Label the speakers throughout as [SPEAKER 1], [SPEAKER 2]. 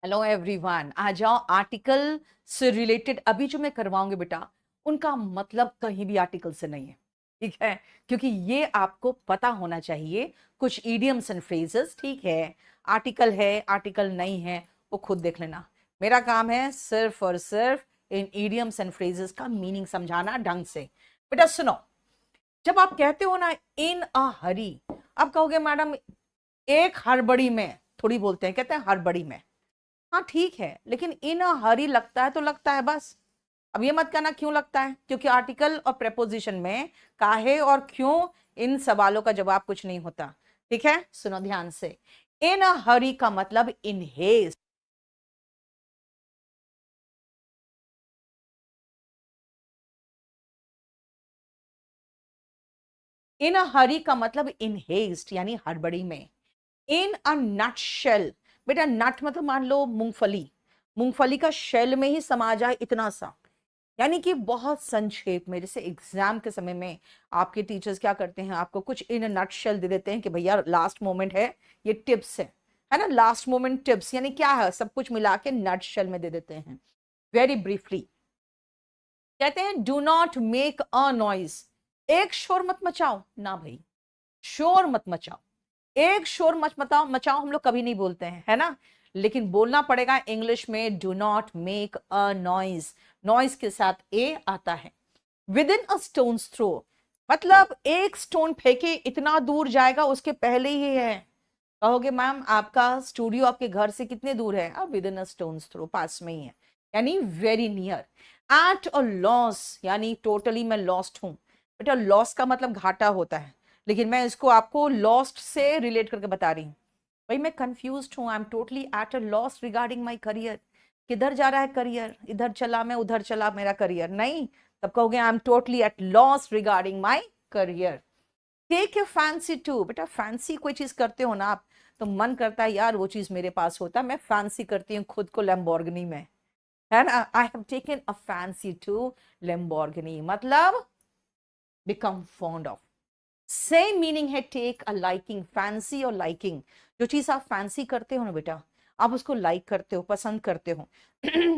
[SPEAKER 1] Hello everyone, आ जाओ। Article से related अभी जो मैं करवाऊंगी बेटा, उनका मतलब कहीं भी आर्टिकल से नहीं है, ठीक है? क्योंकि ये आपको पता होना चाहिए। कुछ इडियम्स एंड फ्रेजेस, ठीक है, आर्टिकल है आर्टिकल नहीं है वो खुद देख लेना। मेरा काम है सिर्फ और सिर्फ इन इडियम्स एंड फ्रेजेस का मीनिंग समझाना ढंग से। बेटा सुनो, जब आप कहते हो ना इन अ हरी, आप कहोगे मैडम एक हड़बड़ी में थोड़ी बोलते हैं, कहते हैं हड़बड़ी में। हाँ ठीक है, लेकिन इन अ हरी लगता है तो लगता है बस। अब ये मत कहना क्यों लगता है, क्योंकि आर्टिकल और प्रेपोजिशन में काहे और क्यों, इन सवालों का जवाब कुछ नहीं होता। ठीक है, सुनो ध्यान से। इन अ हरी का मतलब इन हेस्ट। इन अ हरी का मतलब इन हेस्ट यानी हड़बड़ी में। इन अ नट शेल, बेटा नट मतलब मान लो मूंगफली, मूंगफली का शेल में ही समा जाए इतना सा, यानी कि बहुत संक्षेप में। जैसे एग्जाम के समय में आपके टीचर्स क्या करते हैं, आपको कुछ इन नट शेल दे देते हैं कि भैया लास्ट मोमेंट है, ये टिप्स है ना, लास्ट मोमेंट टिप्स, यानी क्या है, सब कुछ मिला के नट शेल में दे देते हैं। वेरी ब्रीफली कहते हैं do not make a noise, एक शोर मत मचाओ ना भाई, शोर मत मचाओ। एक शोर मत मचाओ, मचाओ हम लोग कभी नहीं बोलते हैं, है ना, लेकिन बोलना पड़ेगा इंग्लिश में do not make a noise. Noise के साथ ए आता है। With in a stone's throw, मतलब एक स्टोन फेंके इतना दूर जाएगा उसके पहले ही है। कहोगे मैम आपका स्टूडियो आपके घर से कितने दूर है? अब with in a stone's throw, पास में ही है, यानी very near. At a loss, यानी टोटली मैं लॉस्ट हूं। बेटा लॉस का मतलब घाटा होता है, लेकिन मैं इसको आपको लॉस्ट से रिलेट करके बता रही हूँ। भाई मैं कंफ्यूज हूँ, आई am totally eight a loss regarding my career. किधर जा रहा है करियर, इधर चला मैं उधर चला मेरा करियर नहीं, तब कहोगे I am totally at loss regarding my career. Take a fancy to, बेटा फैंसी कोई चीज करते हो ना आप, तो मन करता है यार वो चीज मेरे पास होता। मैं फैंसी करती हूँ खुद को लैम्बोर्गिनी में, है ना, I have taken a fancy to Lamborghini, मतलब become fond of. Same meaning है टेक अ लाइकिंग। फैंसी और लाइकिंग, जो चीज आप फैंसी करते हो ना बेटा, आप उसको लाइक करते हो, पसंद करते हो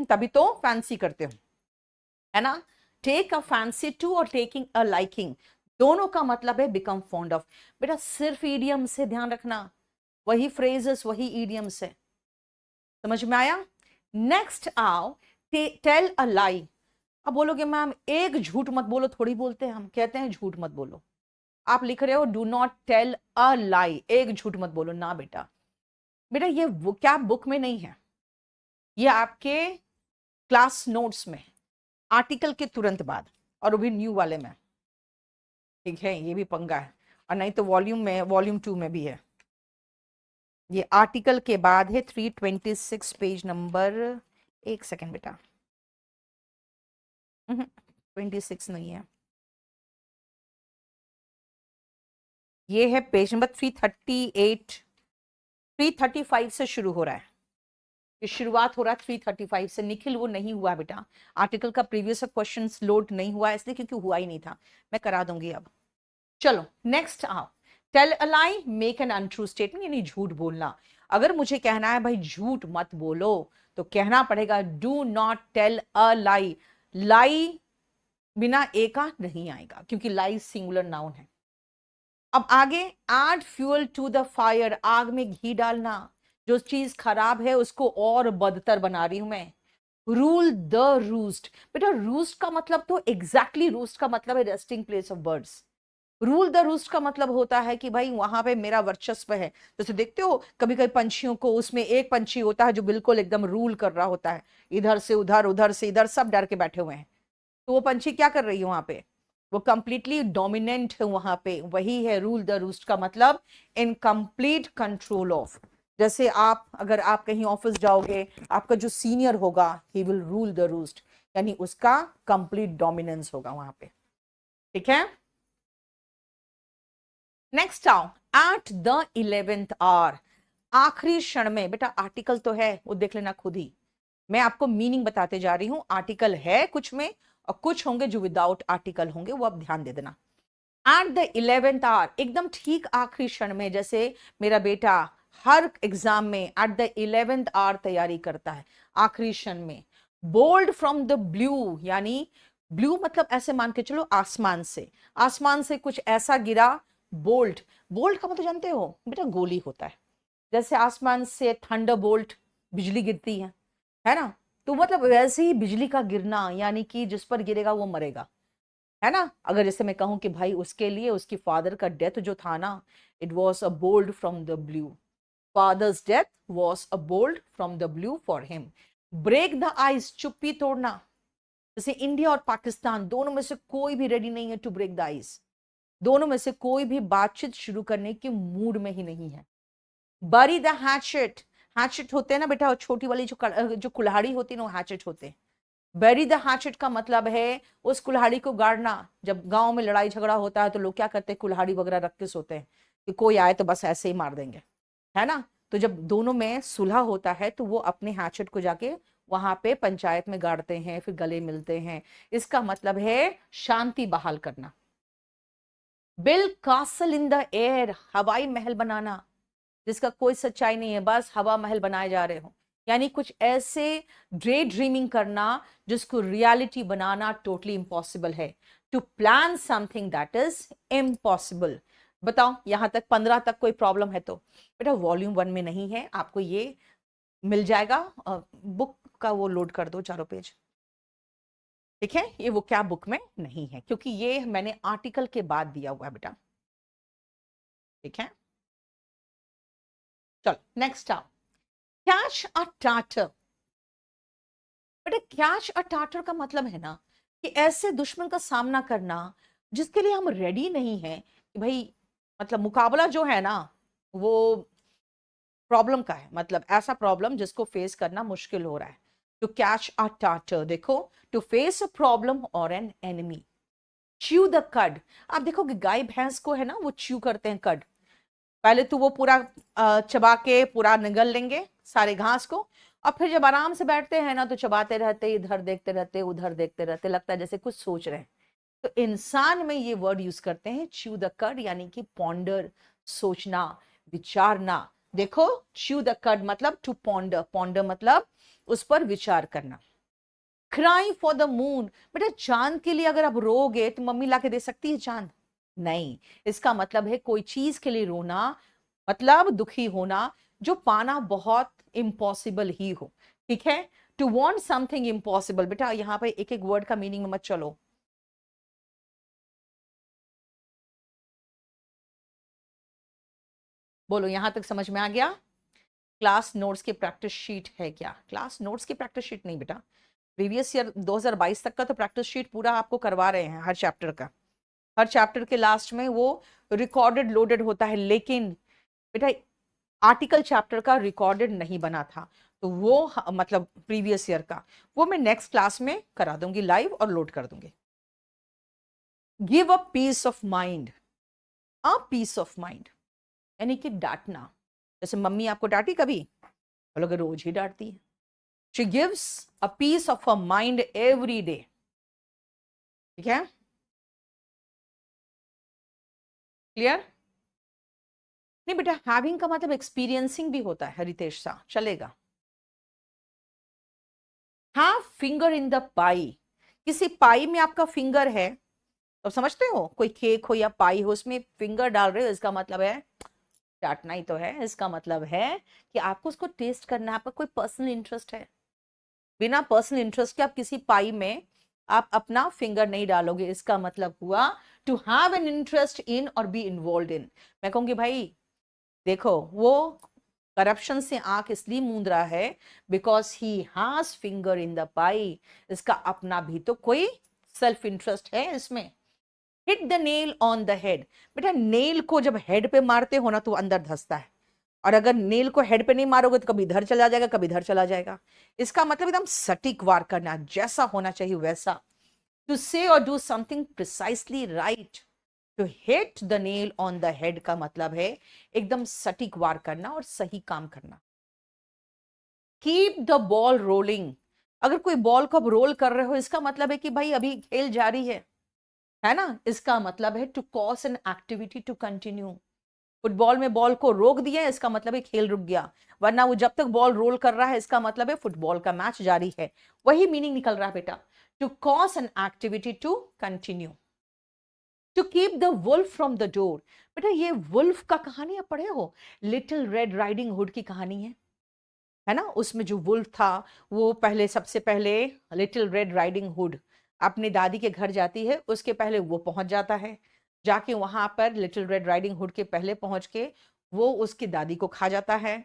[SPEAKER 1] तभी तो फैंसी करते हो, है ना। टेक अ फैंसी टू और टेकिंग अ लाइकिंग, दोनों का मतलब है बिकम फॉन्ड ऑफ। बेटा सिर्फ ईडियम से ध्यान रखना, वही फ्रेजेस वही ईडियम्स है, समझ में आया? नेक्स्ट आओ, टेल अ लाई। अब बोलोगे मैम एक झूठ मत बोलो, थोड़ी बोलते हैं हम, कहते हैं झूठ मत बोलो। आप लिख रहे हो डू नॉट टेल अ लाई, एक झूठ मत बोलो ना बेटा। बेटा ये वो क्या बुक में नहीं है, ये आपके क्लास नोट्स में, आर्टिकल के तुरंत बाद, और वो भी न्यू वाले में, ठीक है, ये भी पंगा है। और नहीं तो वॉल्यूम में, वॉल्यूम 2 में भी है। ये आर्टिकल के बाद है 326 पेज नंबर, एक सेकेंड बेटा, 26 नहीं है, ये है पेज नंबर 338। 335 से शुरू हो रहा है, ये शुरुआत हो रहा है 335 से। निखिल वो नहीं हुआ बेटा, आर्टिकल का प्रीवियस क्वेश्चन लोड नहीं हुआ इसलिए, क्योंकि हुआ ही नहीं था। मैं करा दूंगी अब। चलो नेक्स्ट आओ, tell a lie, make an untrue statement, यानी झूठ बोलना। अगर मुझे कहना है भाई झूठ मत बोलो, तो कहना पड़ेगा डू नॉट टेल अ लाई। लाई बिना ए का नहीं आएगा, क्योंकि लाई सिंगुलर नाउन है। अब आगे, add fuel to the fire, आग में घी डालना, जो चीज खराब है उसको और बदतर बना रही हूं मैं। रूल द रूस्ट, बेटा रूस्ट का मतलब तो एग्जैक्टली रूस्ट का मतलब है resting place of birds. Rule the roost का मतलब होता है कि भाई वहां पे मेरा वर्चस्व है। जैसे देखते हो कभी कभी पंछियों को, उसमें एक पंछी होता है जो बिल्कुल एकदम रूल कर रहा होता है, इधर से उधर उधर से इधर, सब डर के बैठे हुए हैं। तो वो पंछी क्या कर रही है वहां पे, वो कंप्लीटली डोमिनेंट है वहां पे, वही है रूल द रूस्ट का मतलब, इन कंप्लीट कंट्रोल ऑफ। जैसे आप अगर आप कहीं ऑफिस जाओगे, आपका जो सीनियर होगा he will rule the roost, यानी उसका कंप्लीट डोमिनेंस होगा वहां पे, ठीक है। नेक्स्ट आओ, एट द 11th आवर, आखिरी क्षण में। बेटा आर्टिकल तो है वो देख लेना खुद ही, मैं आपको मीनिंग बताते जा रही हूं। आर्टिकल है कुछ में, और कुछ होंगे जो विदाउट आर्टिकल होंगे, वो आप ध्यान दे देना। एट द 11th आवर, एकदम ठीक आखिरी क्षण में। जैसे मेरा बेटा हर एग्जाम में एट द 11th आवर तैयारी करता है, आखिरी क्षण में। बोल्ड फ्रॉम द ब्लू, यानी ब्लू मतलब ऐसे मान के चलो आसमान से कुछ ऐसा गिरा। बोल्ट, बोल्ट का मतलब जानते हो बेटा, गोली होता है। जैसे आसमान से थंडर बोल्ट, बिजली गिरती है ना, तो मतलब वैसे ही बिजली का गिरना, यानी कि जिस पर गिरेगा वो मरेगा, है ना। अगर जैसे मैं कहूं कि भाई उसके लिए उसकी फादर का डेथ जो था ना, it was a bolt from the blue, father's death was a bolt from the blue for him. Break the ice, चुप्पी तोड़ना। जैसे इंडिया और पाकिस्तान दोनों में से कोई भी रेडी नहीं है टू ब्रेक द आइस, दोनों में से कोई भी बातचीत शुरू करने के मूड में ही नहीं है। बरी द हैचेट, हैचेट होते हैं ना बेटा, छोटी वाली जो कुल्हाड़ी होती है ना, वो हैचेट होते हैं। बेरी द हैचेट का मतलब है उस कुल्हाड़ी को गाड़ना। जब गांव में लड़ाई झगड़ा होता है तो लोग क्या करते हैं, कुल्हाड़ी वगैरह रख के सोते हैं कि कोई आए तो बस ऐसे ही मार देंगे, है ना। तो जब दोनों में सुलह होता है तो वो अपने हैचेट को जाके वहां पे पंचायत में गाड़ते हैं, फिर गले मिलते हैं। इसका मतलब है शांति बहाल करना। Build castle in the air, हवाई महल बनाना जिसका कोई सच्चाई नहीं है, बस हवा महल बनाए जा रहे हो। यानी कुछ ऐसे डे ड्रीमिंग करना जिसको रियलिटी बनाना टोटली इम्पॉसिबल है। To plan something that is impossible. बताओ यहां तक 15 तक कोई प्रॉब्लम है तो बेटा वॉल्यूम 1 में नहीं है, आपको ये मिल जाएगा। बुक का वो लोड कर दो, चारों पेज। ठीक है, ये वो क्या बुक में नहीं है, क्योंकि ये मैंने आर्टिकल के बाद दिया हुआ है बेटा। ठीक है, चलो नेक्स्ट आओ। Catch a tartar. बेटा कैच अ टाटर का मतलब है ना कि ऐसे दुश्मन का सामना करना जिसके लिए हम रेडी नहीं है, कि भाई मतलब मुकाबला जो है ना वो प्रॉब्लम का है, मतलब ऐसा प्रॉब्लम जिसको फेस करना मुश्किल हो रहा है। टू कैच अ टाटर, देखो टू फेस अ प्रॉब्लम और एन एनिमी। च्यू द कड, आप देखो कि गाय भैंस को है ना वो च्यू करते हैं कड। पहले तो वो पूरा चबा के पूरा निगल लेंगे सारे घास को, और फिर जब आराम से बैठते हैं ना तो चबाते रहते, इधर देखते रहते, उधर देखते रहते, लगता है जैसे कुछ सोच रहे हैं। तो इंसान में ये वर्ड यूज करते हैं च्यू द कड, यानी कि पॉन्डर, सोचना, विचारना। देखो च्यू द कड मतलब टू पॉन्डर, पॉन्डर मतलब उस पर विचार करना। क्राई फॉर द मून, बेटा चांद के लिए अगर आप रोगे तो मम्मी ला के दे सकती है चांद? नहीं। इसका मतलब है कोई चीज के लिए रोना मतलब दुखी होना जो पाना बहुत इम्पॉसिबल ही हो। ठीक है, टू वॉन्ट समथिंग इम्पॉसिबल। बेटा यहां पे एक एक वर्ड का मीनिंग में मत चलो। बोलो यहां तक समझ में आ गया? क्लास नोट्स की प्रैक्टिस शीट है क्या? क्लास नोट्स की प्रैक्टिस शीट नहीं बेटा, प्रीवियस ईयर 2022 तक का तो प्रैक्टिस शीट पूरा आपको करवा रहे हैं हर चैप्टर का। हर चैप्टर के लास्ट में वो रिकॉर्डेड लोडेड होता है, लेकिन बेटा आर्टिकल चैप्टर का रिकॉर्डेड नहीं बना था, तो वो मतलब प्रीवियस ईयर का वो मैं नेक्स्ट क्लास में करा दूंगी लाइव और लोड कर दूंगी। Give a piece of mind, a piece of mind यानी कि डांटना। जैसे मम्मी आपको डांटी कभी? बोलोगे रोज ही डांटती है। She gives a piece of a mind every day. ठीक है, क्लियर? नहीं बेटा, हैविंग का मतलब एक्सपीरियंसिंग भी होता है रितेश सा, चलेगा। हैव फिंगर इन द पाई, किसी पाई में आपका फिंगर है तो समझते हो, कोई केक हो या पाई हो उसमें फिंगर डाल रहे हो, इसका मतलब है चाटना ही तो है। इसका मतलब है कि आपको उसको टेस्ट करना है, आपका कोई पर्सनल इंटरेस्ट है। बिना पर्सनल इंटरेस्ट के आप किसी पाई में आप अपना फिंगर नहीं डालोगे। इसका मतलब हुआ to have an interest in or be involve in. मैं कहूंगी भाई देखो वो करप्शन से आंख इसलिए मूंद रहा है because he has finger in the pie. इसका अपना भी तो कोई सेल्फ इंटरेस्ट है इसमें। Hit the nail on the head, बेटा नेल को जब हेड पे मारते हो ना तो अंदर धंसता है, और अगर नेल को हेड पे नहीं मारोगे तो कभी इधर चला जाएगा कभी इधर चला जाएगा। इसका मतलब एकदम सटीक वार करना, जैसा होना चाहिए वैसा। To say or do something precisely right. To hit the nail on the head का मतलब है एकदम सटीक वार करना और सही काम करना। कीप द बॉल रोलिंग, अगर कोई बॉल को अब रोल कर रहे हो इसका मतलब है कि भाई अभी खेल जारी है ना। इसका मतलब है to cause an activity to continue. Football में बॉल को रोक दिया, इसका मतलब है खेल रुक गया, वरना वो जब तक बॉल रोल कर रहा है इसका मतलब है फुटबॉल का मैच जारी है। वही मीनिंग निकल रहा है बेटा, to cause an activity to continue, to keep the wolf from the door. बेटा ये वुल्फ का कहानी आप पढ़े हो, लिटिल रेड राइडिंग हुड की कहानी है ना। उसमें जो वुल्फ था वो पहले, सबसे पहले लिटिल रेड राइडिंग हुड अपने दादी के घर जाती है, उसके पहले वो पहुंच जाता है, जाके वहां पर लिटिल रेड राइडिंग हुड के पहले पहुंच के वो उसकी दादी को खा जाता है।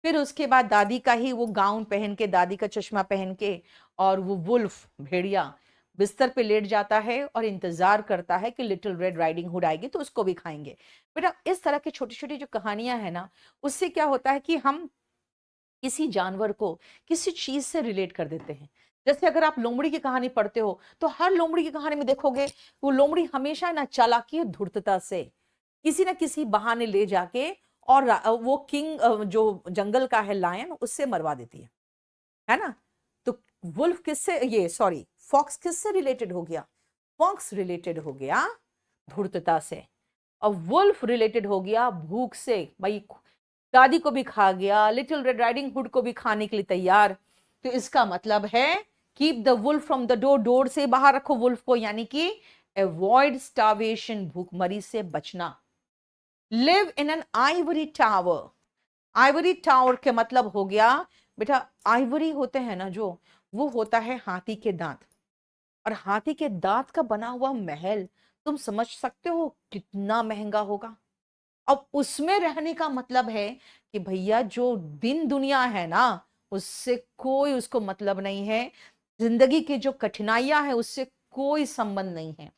[SPEAKER 1] फिर उसके बाद दादी का ही वो गाउन पहन के, दादी का चश्मा पहन के, और वो वुल्फ भेड़िया बिस्तर पे लेट जाता है और इंतजार करता है कि लिटिल रेड राइडिंग हुड आएगी तो उसको भी खाएंगे। बेटा इस तरह की छोटी छोटी जो कहानियां है ना, उससे क्या होता है कि हम किसी जानवर को किसी चीज से रिलेट कर देते हैं। जैसे अगर आप लोमड़ी की कहानी पढ़ते हो तो हर लोमड़ी की कहानी में देखोगे वो लोमड़ी हमेशा ना चालाकी और धूर्तता से किसी ना किसी बहाने ले जाके और वो किंग जो जंगल का है लायन, उससे मरवा देती है ना। तो वुल्फ किससे, ये सॉरी फॉक्स किससे रिलेटेड हो गया, फॉक्स रिलेटेड हो गया धूर्तता से, और वुल्फ रिलेटेड हो गया भूख से। भाई दादी को भी खा गया, लिटिल रेड राइडिंग हुड को भी खाने के लिए तैयार। तो इसका मतलब है keep the wolf from the door, door से बाहर रखो वुल्फ को, यानी कि अवॉइड स्टार्वेशन, भूखमरी से बचना। Live in an ivory tower, Ivory tower के मतलब हो गया बेटा, आइवरी होते हैं ना जो, वो होता है हाथी के दांत, और हाथी के दांत का बना हुआ महल तुम समझ सकते हो कितना महंगा होगा। अब उसमें रहने का मतलब है कि भैया जो दिन दुनिया है ना, उससे कोई उसको मतलब नहीं है, जिंदगी की जो कठिनाइयां है उससे कोई संबंध नहीं है।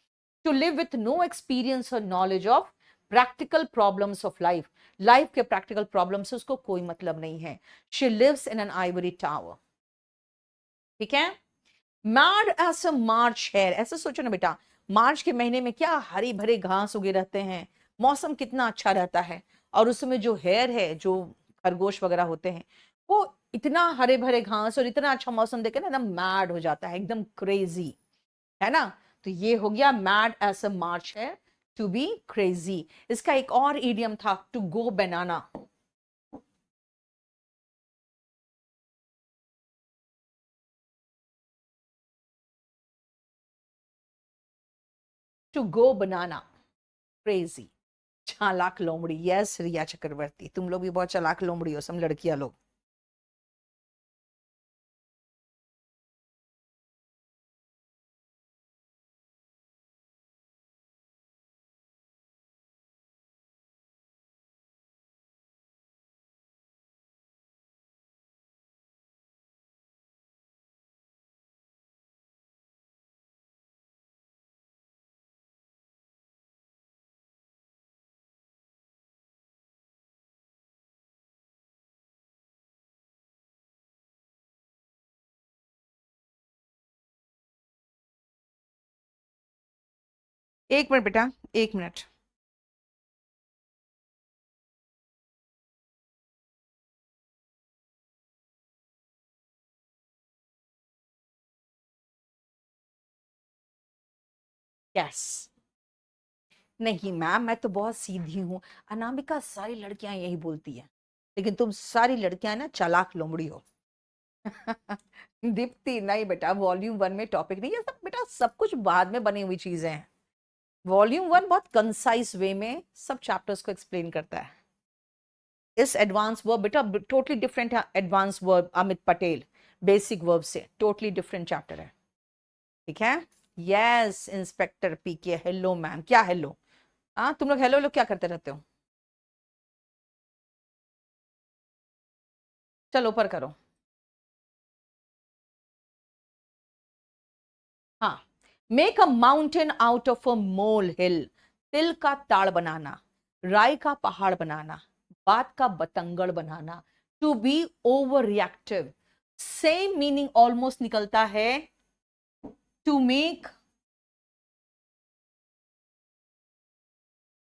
[SPEAKER 1] To live with no experience और knowledge of practical problems of life, life के प्रैक्टिकल प्रॉब्लम से उसको कोई मतलब नहीं है। She lives in an ivory tower, ठीक है। Mad as a March hare, ऐसे सोचो ना बेटा, मार्च के महीने में क्या हरी भरे घास उगे रहते हैं, मौसम कितना अच्छा रहता है, और उसमें जो हेयर है, जो खरगोश वगैरह होते हैं, वो इतना हरे भरे घास और इतना अच्छा मौसम देखे ना एकदम मैड हो जाता है, एकदम क्रेजी, है ना। तो ये हो गया mad as a March hare, to be crazy. इसका एक और इडियम था, to go banana. To go banana, crazy, चालाक लोमड़ी। यस रिया चक्रवर्ती, तुम लोग भी बहुत चालाक लोमड़ी हो, सब लड़कियां लोग। एक मिनट बेटा, एक मिनट। यस, नहीं मैम मैं तो बहुत सीधी हूँ, अनामिका सारी लड़कियां यही बोलती है, लेकिन तुम सारी लड़कियां ना चालाक लोमड़ी हो। दीप्ति नहीं बेटा, वॉल्यूम वन में टॉपिक नहीं है सब बेटा, सब कुछ बाद में बनी हुई चीजें हैं। वॉल्यूम वन बहुत कंसाइज वे में सब चैप्टर्स को एक्सप्लेन करता है। इस एडवांस वर्ब बेटा टोटली डिफरेंट है, advance verb Amit Patel, basic verb से टोटली डिफरेंट चैप्टर है, ठीक है। यस इंस्पेक्टर पीके, हेलो मैम, क्या हेलो, हाँ तुम लोग हेलो लोग क्या करते रहते हो, चलो ऊपर करो। हाँ, make a mountain out of a molehill, तिल का ताड़ बनाना, राई का पहाड़ बनाना, बात का बतंगड़ बनाना। To be over reactive, same meaning almost निकलता है, to make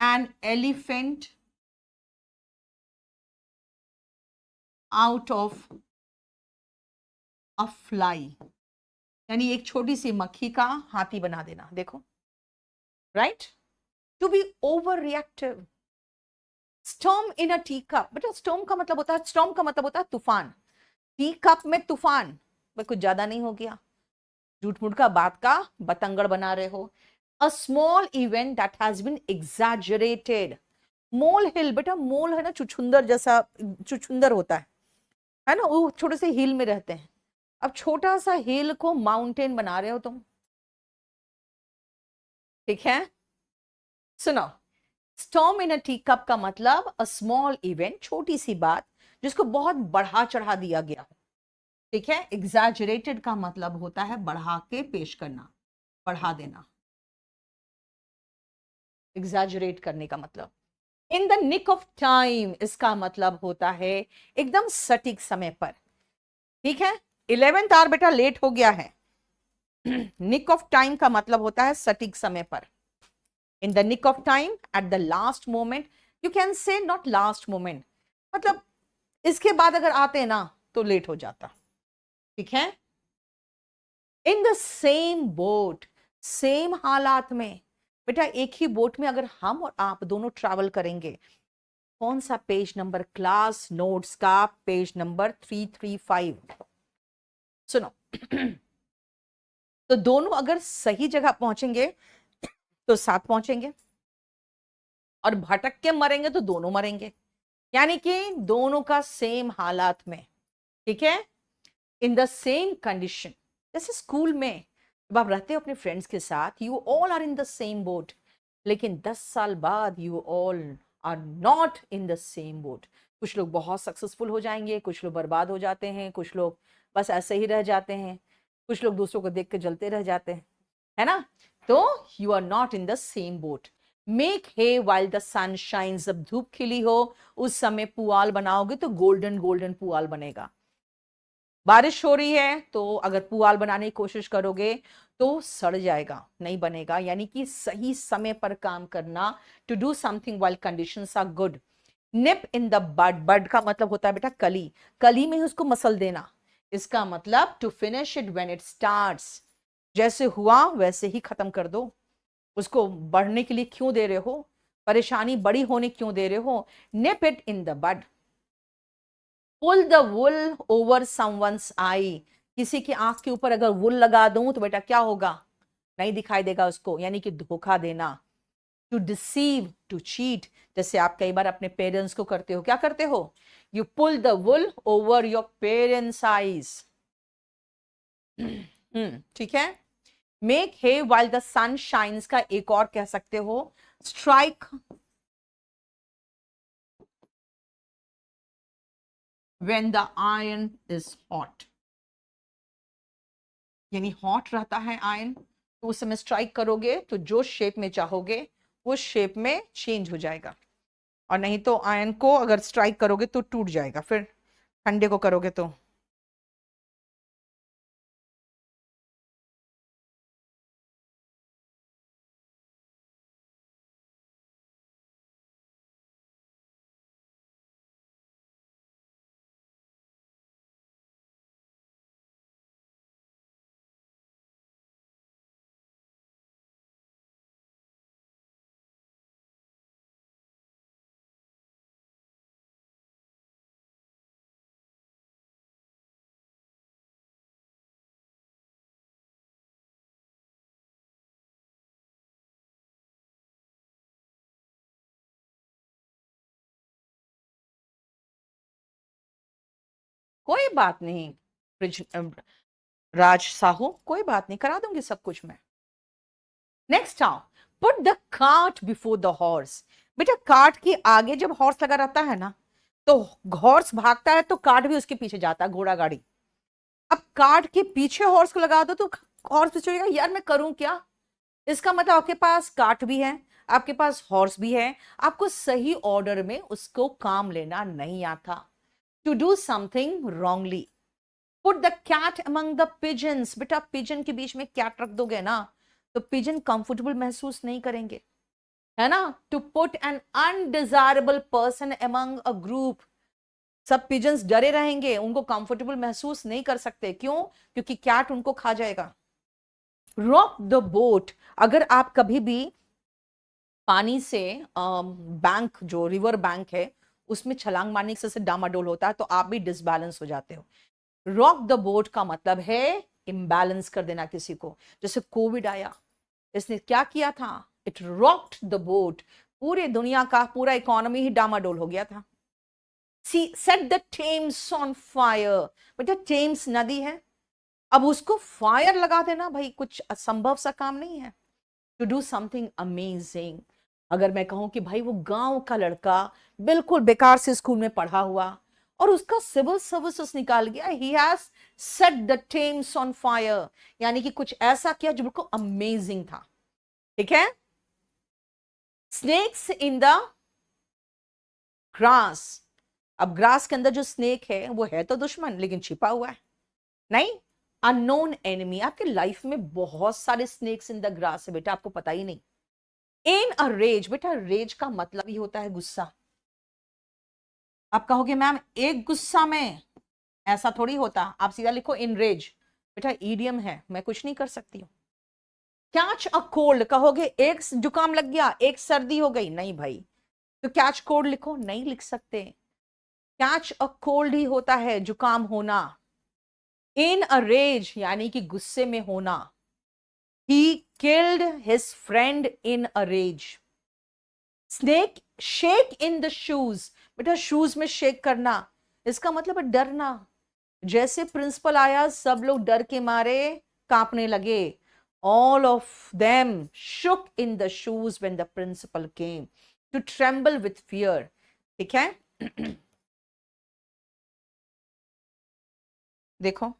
[SPEAKER 1] an elephant out of a fly, यानी एक छोटी सी मक्खी का हाथी बना देना, देखो, right. To be over reactive, storm in a tea cup, बेटा स्टॉर्म का मतलब होता है, स्टॉर्म का मतलब होता है तूफान, टी कप में तूफान, भाई कुछ ज्यादा नहीं हो गया? झूठ मूठ का बात का बतंगड़ बना रहे हो। A small event that has been exaggerated. Molehill, बेटा मोल है ना चुछुंदर जैसा, चुछुंदर होता है ना, वो छोटे से हिल में रहते हैं। अब छोटा सा हिल को माउंटेन बना रहे हो तुम, ठीक है? सुनो, storm in a tea cup का मतलब अ स्मॉल इवेंट, छोटी सी बात जिसको बहुत बढ़ा चढ़ा दिया गया हो, ठीक है? एग्जैजरेटेड का मतलब होता है बढ़ा के पेश करना, बढ़ा देना, एग्जैजरेट करने का मतलब। In the nick of time इसका मतलब होता है एकदम सटीक समय पर, ठीक है? 11th आवर बेटा लेट हो गया है। निक ऑफ टाइम का मतलब होता है सटीक समय पर। In the nick of time, at the last moment, you can say not last moment, मतलब इसके बाद अगर आते ना तो लेट हो जाता, ठीक है? In the same boat, same हालात में, बेटा एक ही बोट में अगर हम और आप दोनों ट्रैवल करेंगे, कौन सा पेज नंबर क्लास नोट्स का? Page number 335। सुनो, तो दोनों अगर सही जगह पहुंचेंगे तो साथ पहुंचेंगे, और भटक के मरेंगे तो दोनों मरेंगे, यानी कि दोनों का सेम हालात में, ठीक है? In the same condition. जैसे स्कूल में जब आप रहते हो अपने फ्रेंड्स के साथ, you all are in the same boat, लेकिन 10 साल बाद you all are not in the same boat. कुछ लोग बहुत सक्सेसफुल हो जाएंगे, कुछ लोग बर्बाद हो जाते हैं, कुछ लोग बस ऐसे ही रह जाते हैं, कुछ लोग दूसरों को देख के जलते रह जाते हैं, है ना? तो you are not in the same boat. Make hay while the sun shines, जब धूप खिली हो उस समय पुआल बनाओगे तो गोल्डन गोल्डन पुआल बनेगा। बारिश हो रही है तो अगर पुआल बनाने की कोशिश करोगे तो सड़ जाएगा, नहीं बनेगा। यानी कि सही समय पर काम करना, to do something while conditions are good. Nip in the bud, bud का मतलब होता है बेटा कली, कली में ही उसको मसल देना, इसका मतलब to finish it when it starts, जैसे हुआ वैसे ही खत्म कर दो उसको। बढ़ने के लिए क्यों दे रहे हो, परेशानी बड़ी होने क्यों दे रहे हो? Nip it in the bud. Pull the wool over someone's eye, किसी की आंख के ऊपर अगर वुल लगा दूं तो बेटा क्या होगा? नहीं दिखाई देगा उसको, यानी कि धोखा देना। टू डिसीव, टू चीट, जैसे आप कई बार अपने पेरेंट्स को करते हो, क्या करते हो? You pull the wool over your parents' eyes. ठीक है? Make hay while the sun shines का एक और कह सकते हो, strike when the iron is hot, यानी हॉट रहता है आयरन, तो उस समय स्ट्राइक करोगे तो जो शेप में चाहोगे उस शेप में चेंज हो जाएगा, और नहीं तो आयरन को अगर स्ट्राइक करोगे तो टूट जाएगा, फिर ठंडे को करोगे तो। कोई बात नहीं राज साहू, कोई बात नहीं, करा दूंगी सब कुछ मैं। नेक्स्ट आओ, put the cart before the horse. बेटा कार्ट के आगे जब हॉर्स लगा रहता है ना, तो हॉर्स भागता है तो कार्ट भी उसके पीछे जाता है, घोड़ा गाड़ी। अब कार्ट के पीछे हॉर्स को लगा दो तो हॉर्स पीछे, यार मैं करूं क्या? इसका मतलब आपके पास कार्ट भी है, आपके पास हॉर्स भी है, आपको सही ऑर्डर में उसको काम लेना नहीं आता। To do something wrongly. Put the cat among the pigeons, बेटा पिजन के बीच में कैट रख दोगे ना तो पिजन कंफर्टेबल महसूस नहीं करेंगे, है ना? To put an undesirable person among a group, सब पिजन्स डरे रहेंगे, उनको कंफर्टेबल महसूस नहीं कर सकते, क्यों? क्योंकि कैट उनको खा जाएगा। रॉक द बोट, अगर आप कभी भी पानी से बैंक, जो रिवर बैंक है, उसमें छलांग मारने से डामाडोल होता है, तो आप भी डिसबैलेंस हो जाते हो। रॉक द बोट का मतलब है इम्बैलेंस कर देना किसी को। जैसे कोविड आया, इसने क्या किया था? It rocked the boat. पूरे दुनिया का पूरा इकोनॉमी ही डामाडोल हो गया था। She set the Thames on fire. बेटा टेम्स नदी है, अब उसको फायर लगा देना भाई कुछ असंभव सा काम नहीं है। To do something amazing. अगर मैं कहूं कि भाई वो गांव का लड़का बिल्कुल बेकार से स्कूल में पढ़ा हुआ और उसका सिविल सर्विसेज निकाल गया, he has set the Thames on fire, यानी कि कुछ ऐसा किया जो बिल्कुल अमेजिंग था। ठीक है। Snakes in the grass. अब ग्रास के अंदर जो स्नेक है वो है तो दुश्मन, लेकिन छिपा हुआ है। नहीं, अननोन एनिमी। आपके लाइफ में बहुत सारे स्नेक्स इन द ग्रास है बेटा, आपको पता ही नहीं। इन अ रेज। बेटा रेज का मतलब ही होता है गुस्सा। आप कहोगे मैम एक गुस्सा में, ऐसा थोड़ी होता। आप सीधा लिखो इन रेज। बेटा ईडियम है, मैं कुछ नहीं कर सकती हूं। Catch a cold. कहोगे एक जुकाम लग गया, एक सर्दी हो गई, नहीं भाई, तो कैच कोल्ड लिखो, नहीं लिख सकते। कैच अ कोल्ड ही होता है जुकाम होना। इन अ रेज यानी कि गुस्से में होना। He killed his friend in a rage. Snake shake in the shoes. बेटा शूज में शेक करना, इसका मतलब है डरना। जैसे प्रिंसिपल आया, सब लोग डर के मारे कांपने लगे। All of them shook in the shoes when the principal came, to tremble with fear। ठीक है। देखो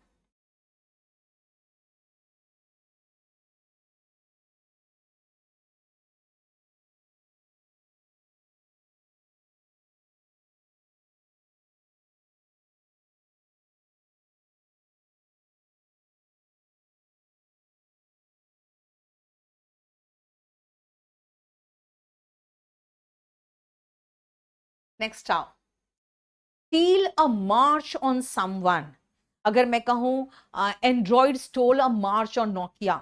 [SPEAKER 1] नेक्स्ट आओ। steal a march on someone। अगर मैं कहूं Android stole a march on Nokia.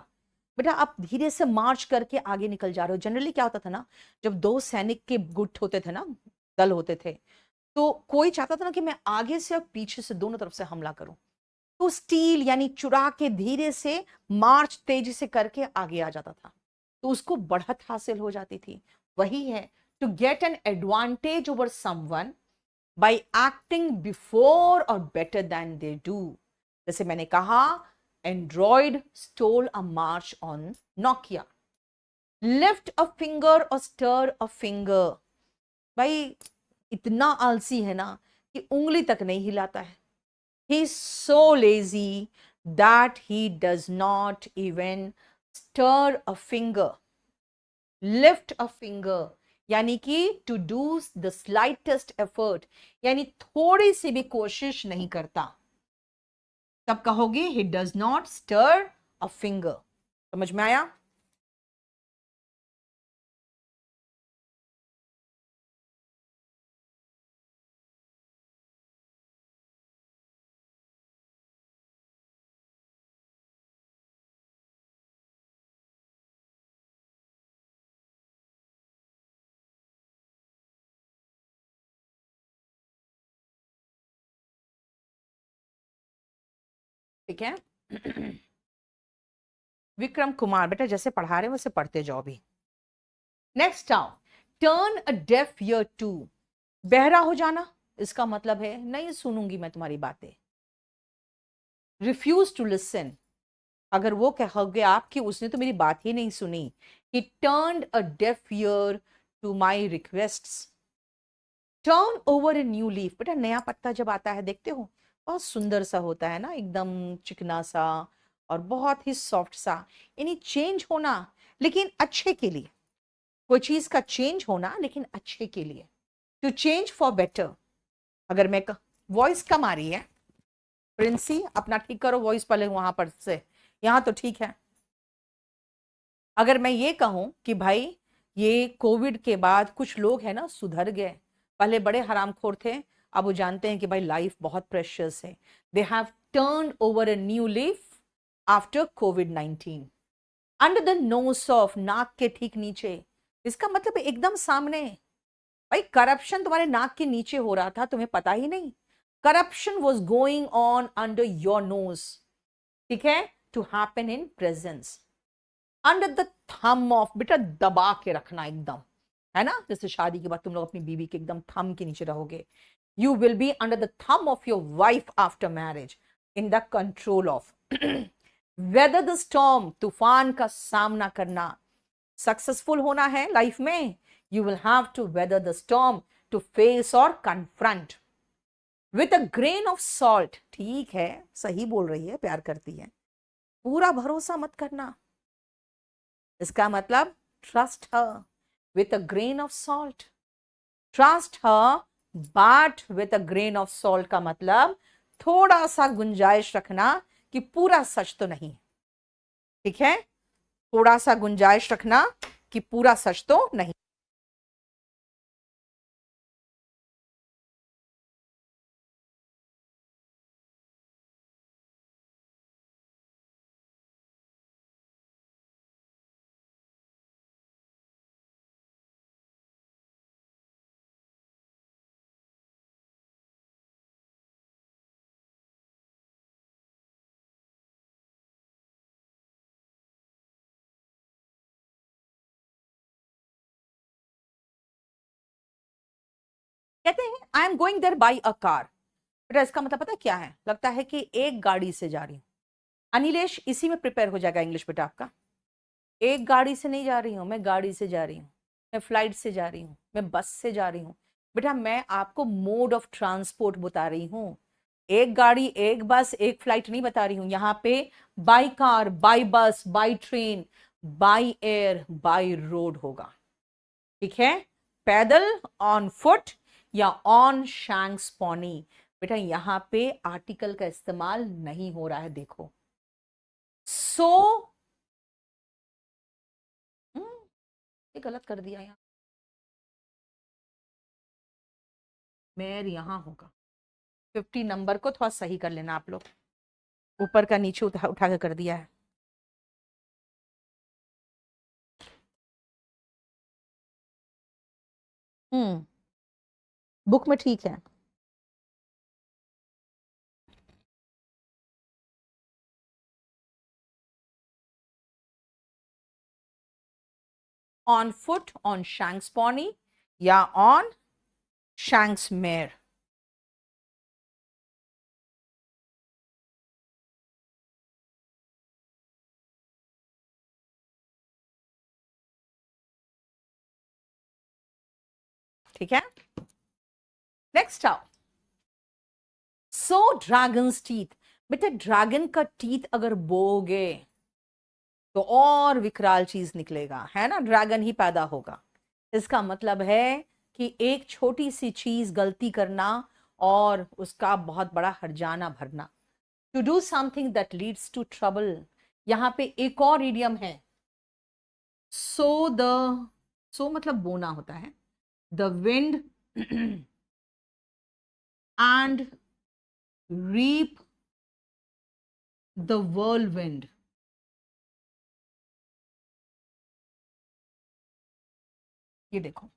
[SPEAKER 1] बेटा आप धीरे से मार्च करके आगे निकल जा रहे हो। जनरली क्या होता था ना, जब दो सैनिक के गुट होते थे ना, दल होते थे, तो कोई चाहता था ना कि मैं आगे से और पीछे से दोनों तरफ से हमला करूं। तो स्टील यानी चुरा के धीरे से मार्च तेजी से करके आगे आ जाता था, तो उसको बढ़त हासिल हो जाती थी। वही है to get an advantage over someone by acting before or better than they do. जैसे मैंने कहा, Android stole a march on Nokia. Lift a finger or stir a finger. भाई इतना आलसी है ना कि उंगली तक नहीं हिलाता है। He is so lazy that he does not even stir a finger। Lift a finger यानी कि to do the slightest effort, यानी थोड़ी सी भी कोशिश नहीं करता। तब कहोगे he does not stir a finger। समझ में आया? ठीक है। विक्रम कुमार। बेटा जैसे पढ़ा रहे हैं वैसे पढ़ते जाओ भी। नेक्स्ट आओ। Turn a deaf ear to. बहरा हो जाना, इसका मतलब है नहीं सुनूंगी मैं तुम्हारी बातें। Refuse to listen. अगर वो कहोगे आप कि उसने तो मेरी बात ही नहीं सुनी, he turned a deaf ear to my requests. Turn over a new leaf. बेटा नया पत्ता जब आता है देखते हो, बहुत सुंदर सा होता है ना, एकदम चिकना सा और बहुत ही सॉफ्ट सा। यानी चेंज होना, लेकिन अच्छे के लिए। कोई चीज का चेंज होना लेकिन अच्छे के लिए। To change for better. अगर मैं वॉइस कम आ रही है, प्रिंसी अपना ठीक करो वॉइस पहले वहां पर से, यहां तो ठीक है। अगर मैं ये कहूं कि भाई ये कोविड के बाद कुछ लोग हैं ना सुधर गए, पहले बड़े हरामखोर थे, अब वो जानते हैं कि भाई लाइफ बहुत प्रेशियस है। They have turn over a new leaf after Covid 19। Under the nose of, नाक के ठीक नीचे, इसका मतलब एकदम सामने। भाई करप्शन तुम्हारे नाक के नीचे हो रहा था, तुम्हें पता ही नहीं। Corruption was going on under your nose, ठीक है, to happen in presence, under the thumb of, बेटा दबा के रखना एकदम, है ना, जैसे शादी के बाद तुम लोग अपनी बीवी के एकदम थम के नीचे रहोगे। You will be under the thumb of your wife after marriage, in the control of. Weather the storm, तूफान का सामना करना। सक्सेसफुल होना है लाइफ में, you will have to weather the storm, to face और confront with a grain of salt. ठीक है, सही बोल रही है, प्यार करती है। पूरा भरोसा मत करना, इसका मतलब trust her with a grain of salt. Trust her but with a grain of salt का मतलब थोड़ा सा गुंजाइश रखना कि पूरा सच तो नहीं, ठीक है, थोड़ा सा गुंजाइश रखना कि पूरा सच तो नहीं। कहते हैं I am going there by a car, बेटा इसका मतलब पता है क्या है, लगता है कि एक गाड़ी से जा रही हूं। अनिलेश इसी में प्रिपेयर हो जाएगा इंग्लिश बेटा आपका। एक गाड़ी से नहीं जा रही हूं, मैं गाड़ी से जा रही हूँ, मैं फ्लाइट से जा रही हूँ, मैं बस से जा रही हूँ। बेटा मैं आपको मोड ऑफ ट्रांसपोर्ट बता रही हूँ, एक गाड़ी एक बस एक फ्लाइट नहीं बता रही हूँ। यहाँ पे by car, by bus, by train, by air, by road होगा, ठीक है, पैदल, ऑन फुट या ऑन शैंक्स पॉनी। बेटा यहां पे आर्टिकल का इस्तेमाल नहीं हो रहा है, देखो। सो ये गलत कर दिया यहाँ, मेर यहां होगा। 50 नंबर को थोड़ा सही कर लेना आप लोग, ऊपर का नीचे उठा के कर दिया है। बुक में ठीक है। On foot, on shanks pony या ऑन शैंक्स मेर। ठीक है, नेक्स्ट आओ। सो ड्रैगन्स टीथ, बेटा ड्रैगन का टीथ अगर बोगे तो और विकराल चीज निकलेगा, है ना, ड्रैगन ही पैदा होगा। इसका मतलब है कि एक छोटी सी चीज गलती करना और उसका बहुत बड़ा हर्जाना भरना, to do something that leads to trouble. यहां पे एक और इडियम है, सो द, सो मतलब बोना होता है, the wind and reap the whirlwind। ये देखो,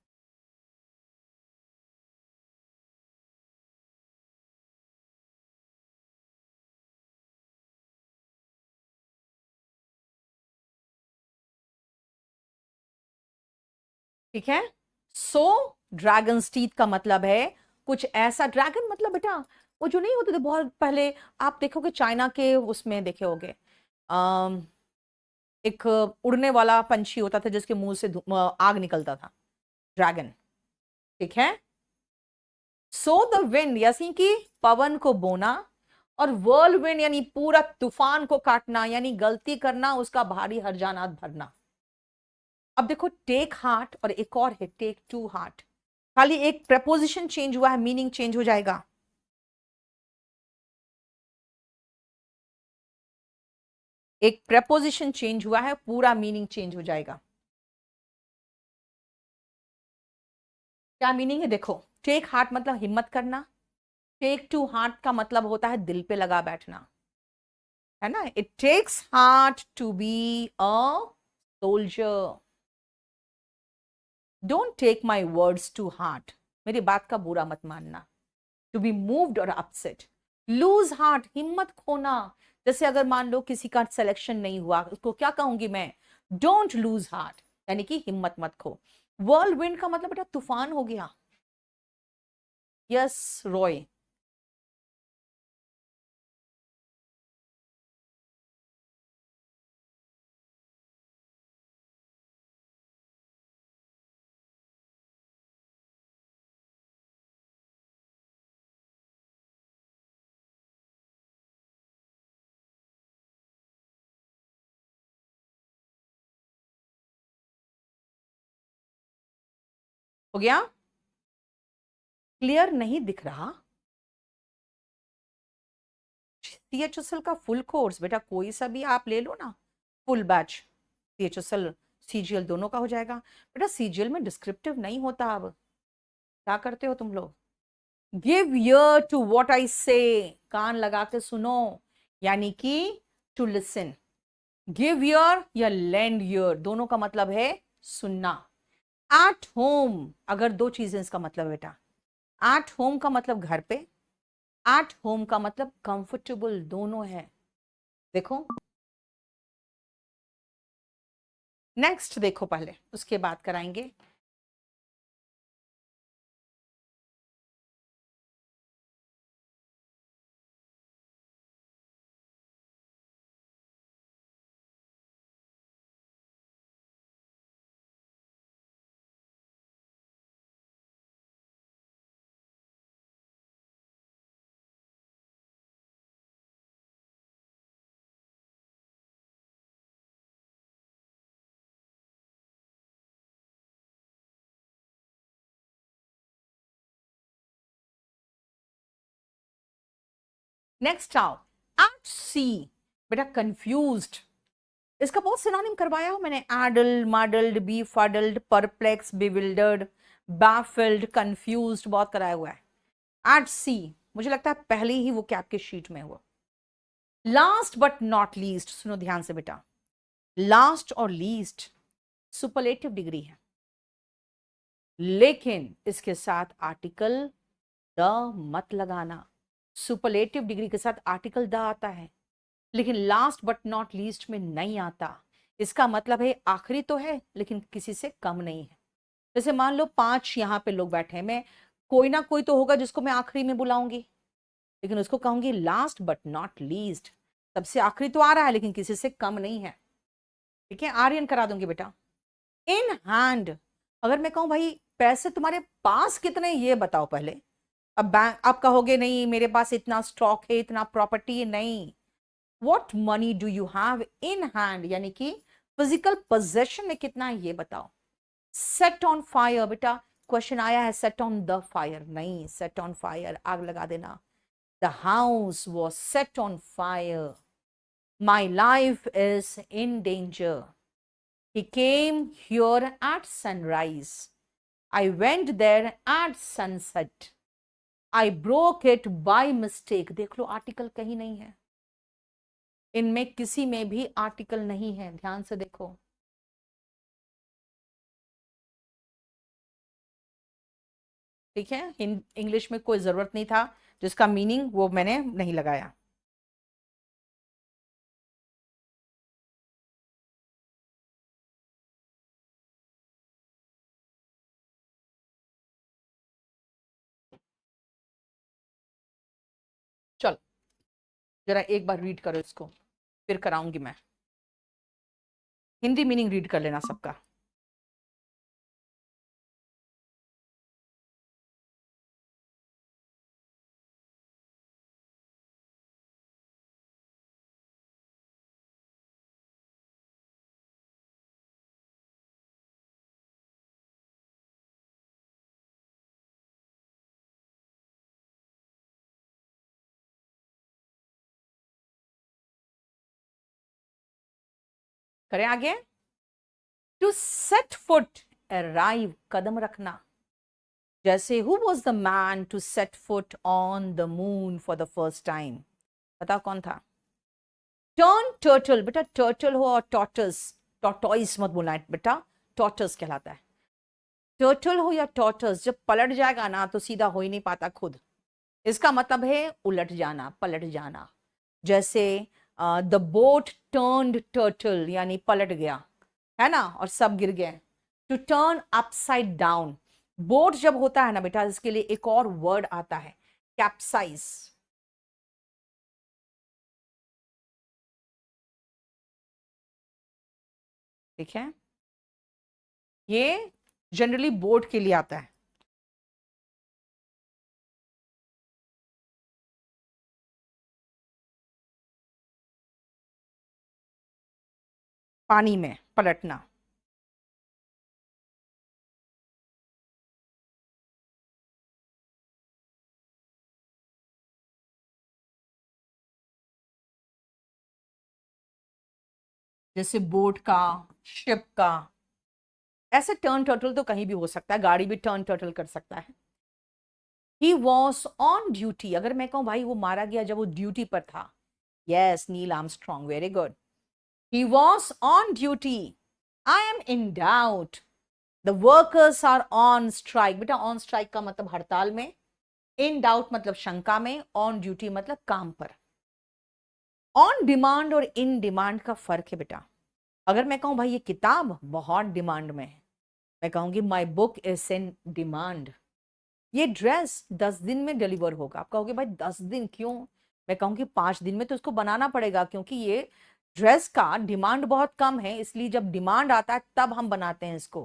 [SPEAKER 1] ठीक है। सो ड्रैगन्स टीथ का मतलब है कुछ ऐसा, ड्रैगन मतलब बेटा वो जो नहीं होते थे बहुत पहले, आप देखोगे चाइना के उसमें देखे होगे, अम, एक उड़ने वाला पंछी होता था जिसके मुंह से आग निकलता था, ड्रैगन, ठीक है। सो द विंड यानी कि पवन को बोना, और वर्लविंड यानी पूरा तूफान को काटना, यानी गलती करना, उसका भारी हर्जाना भरना। अब देखो टेक हार्ट और एक और है टेक टू हार्ट, खाली एक प्रपोजिशन चेंज हुआ है, मीनिंग चेंज हो जाएगा। एक प्रपोजिशन चेंज हुआ है, पूरा मीनिंग चेंज हो जाएगा। क्या मीनिंग है देखो, टेक हार्ट मतलब हिम्मत करना, टेक टू हार्ट का मतलब होता है दिल पे लगा बैठना, है ना। It takes heart to be a soldier. Don't take my words to heart, मेरी बात का बुरा मत मानना। To be moved or upset, lose heart, हिम्मत खोना। जैसे अगर मान लो किसी का सिलेक्शन नहीं हुआ, उसको क्या कहूंगी मैं, डोंट लूज हार्ट, यानी कि हिम्मत मत खो। वर्ल्ड विंड का मतलब बेटा तूफान हो गया। यस रॉय। हो गया, क्लियर नहीं दिख रहा। सीएचएसएल का फुल कोर्स बेटा कोई सा भी आप ले लो ना, फुल बैच, सीएचएसएल सीजीएल दोनों का हो जाएगा। बेटा सीजीएल में डिस्क्रिप्टिव नहीं होता। अब क्या करते हो तुम लोग, give ear to what I say, कान लगा के सुनो, यानी कि टू लिसन। गिव ईयर या लेंड ईयर, दोनों का मतलब है सुनना। एट होम, अगर दो चीजें इसका मतलब बेटा, एट होम का मतलब घर पे, एट होम का मतलब कंफर्टेबल, दोनों है। देखो नेक्स्ट देखो, पहले उसके बाद कराएंगे। नेक्स्ट आओ, एट सी, बेटा कंफ्यूज्ड, इसका बहुत सिनोनिम करवाया हो मैंने, addled, muddled, befuddled, perplexed, bewildered, baffled, confused, बहुत कराया हुआ है। एट सी मुझे लगता है पहले ही वो कैप के शीट में हुआ। लास्ट बट नॉट लीस्ट, सुनो ध्यान से बेटा, लास्ट और लीस्ट सुपरलेटिव डिग्री है, लेकिन इसके साथ आर्टिकल द मत लगाना। सुपरलेटिव डिग्री के साथ आर्टिकल द आता है, लेकिन लास्ट बट नॉट लीस्ट में नहीं आता। इसका मतलब है आखिरी तो है लेकिन किसी से कम नहीं है। जैसे मान लो 5 यहां पे लोग बैठे हैं, मैं कोई ना कोई तो होगा जिसको मैं आखिरी में बुलाऊंगी, लेकिन उसको कहूंगी लास्ट बट नॉट लीस्ट, सबसे आखिरी तो आ रहा है लेकिन किसी से कम नहीं है। ठीक है, आर्यन करा दूंगी बेटा। इन हैंड, अगर मैं कहूं भाई पैसे तुम्हारे पास कितने ये बताओ पहले, अब बैंक आप कहोगे नहीं मेरे पास इतना स्टॉक है, इतना प्रॉपर्टी है, नहीं। What money do you have in hand, यानी कि फिजिकल पोजेशन में कितना है ये बताओ। सेट ऑन फायर, बेटा क्वेश्चन आया है सेट ऑन द फायर, नहीं, सेट ऑन फायर आग लगा देना। The house was set on fire, my life is in danger, he came here at sunrise, I went there at sunset, I broke it by mistake। देख लो article कहीं नहीं है, इनमें किसी में भी आर्टिकल नहीं है, ध्यान से देखो। ठीक है, इंग्लिश में कोई जरूरत नहीं था, जिसका मीनिंग वो मैंने नहीं लगाया। चलो जरा एक बार रीड करो इसको, फिर कराऊंगी मैं। हिंदी मीनिंग रीड कर लेना सबका। करें आगे। टू सेट फुट, अराइव, कदम रखना। जैसे who was the man to set foot on the moon for the first time, बताओ कौन था। टर्न टर्टल, बेटा टर्टल हो और टॉर्टस, टॉर्टॉइस मत बोलना है बेटा, टॉर्टस कहलाता है। टर्टल हो या टॉर्टस, जब पलट जाएगा ना तो सीधा हो ही नहीं पाता खुद। इसका मतलब है उलट जाना, पलट जाना। जैसे द बोट टर्न्ड टर्टल, यानी पलट गया, है ना, और सब गिर गए। To turn upside down, boat जब होता है ना बेटा, इसके लिए एक और वर्ड आता है, कैप्साइज। ठीक है, ये जनरली बोट के लिए आता है। पानी में पलटना। जैसे बोट का, शिप का, ऐसे टर्न टर्टल तो कहीं भी हो सकता है, गाड़ी भी टर्न टर्टल कर सकता है। ही वॉज ऑन ड्यूटी, अगर मैं कहूं भाई वो मारा गया जब वो ड्यूटी पर था, yes, Neil Armstrong, very good. He was on duty, I am in doubt, the workers are on strike. बेटा ऑन स्ट्राइक का मतलब हड़ताल में, इन डाउट मतलब शंका में, ऑन ड्यूटी मतलब काम पर। ऑन डिमांड और इन डिमांड का फर्क है बेटा। अगर मैं कहूं भाई ये किताब बहुत डिमांड में है, मैं कहूंगी my book is in demand. ये ड्रेस 10 दिन में डिलीवर होगा, आप कहोगे भाई 10 दिन क्यों, मैं कहूंगी 5 दिन में तो इसको बनाना पड़ेगा, क्योंकि ये ड्रेस का डिमांड बहुत कम है, इसलिए जब डिमांड आता है तब हम बनाते हैं इसको।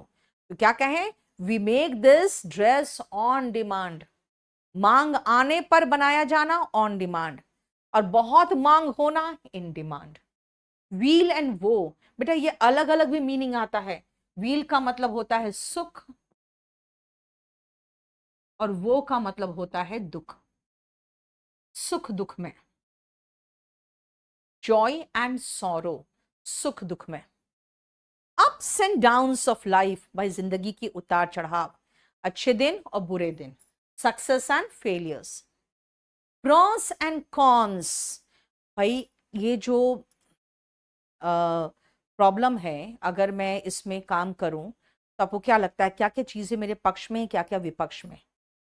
[SPEAKER 1] तो क्या कहें, we make this dress on demand. मांग आने पर बनाया जाना ऑन डिमांड, और बहुत मांग होना इन डिमांड। व्हील एंड वो, बेटा ये अलग अलग भी मीनिंग आता है। व्हील का मतलब होता है सुख, और वो का मतलब होता है दुख, सुख दुख में, जॉय एंड सॉरो, सुख दुख में। Ups and downs of life, भाई जिंदगी की उतार चढ़ाव, अच्छे दिन और बुरे दिन, success and failures. Pros and cons, भाई ये जो प्रॉब्लम है, अगर मैं इसमें काम करूं तो आपको क्या लगता है क्या क्या चीजें मेरे पक्ष में, क्या क्या विपक्ष में।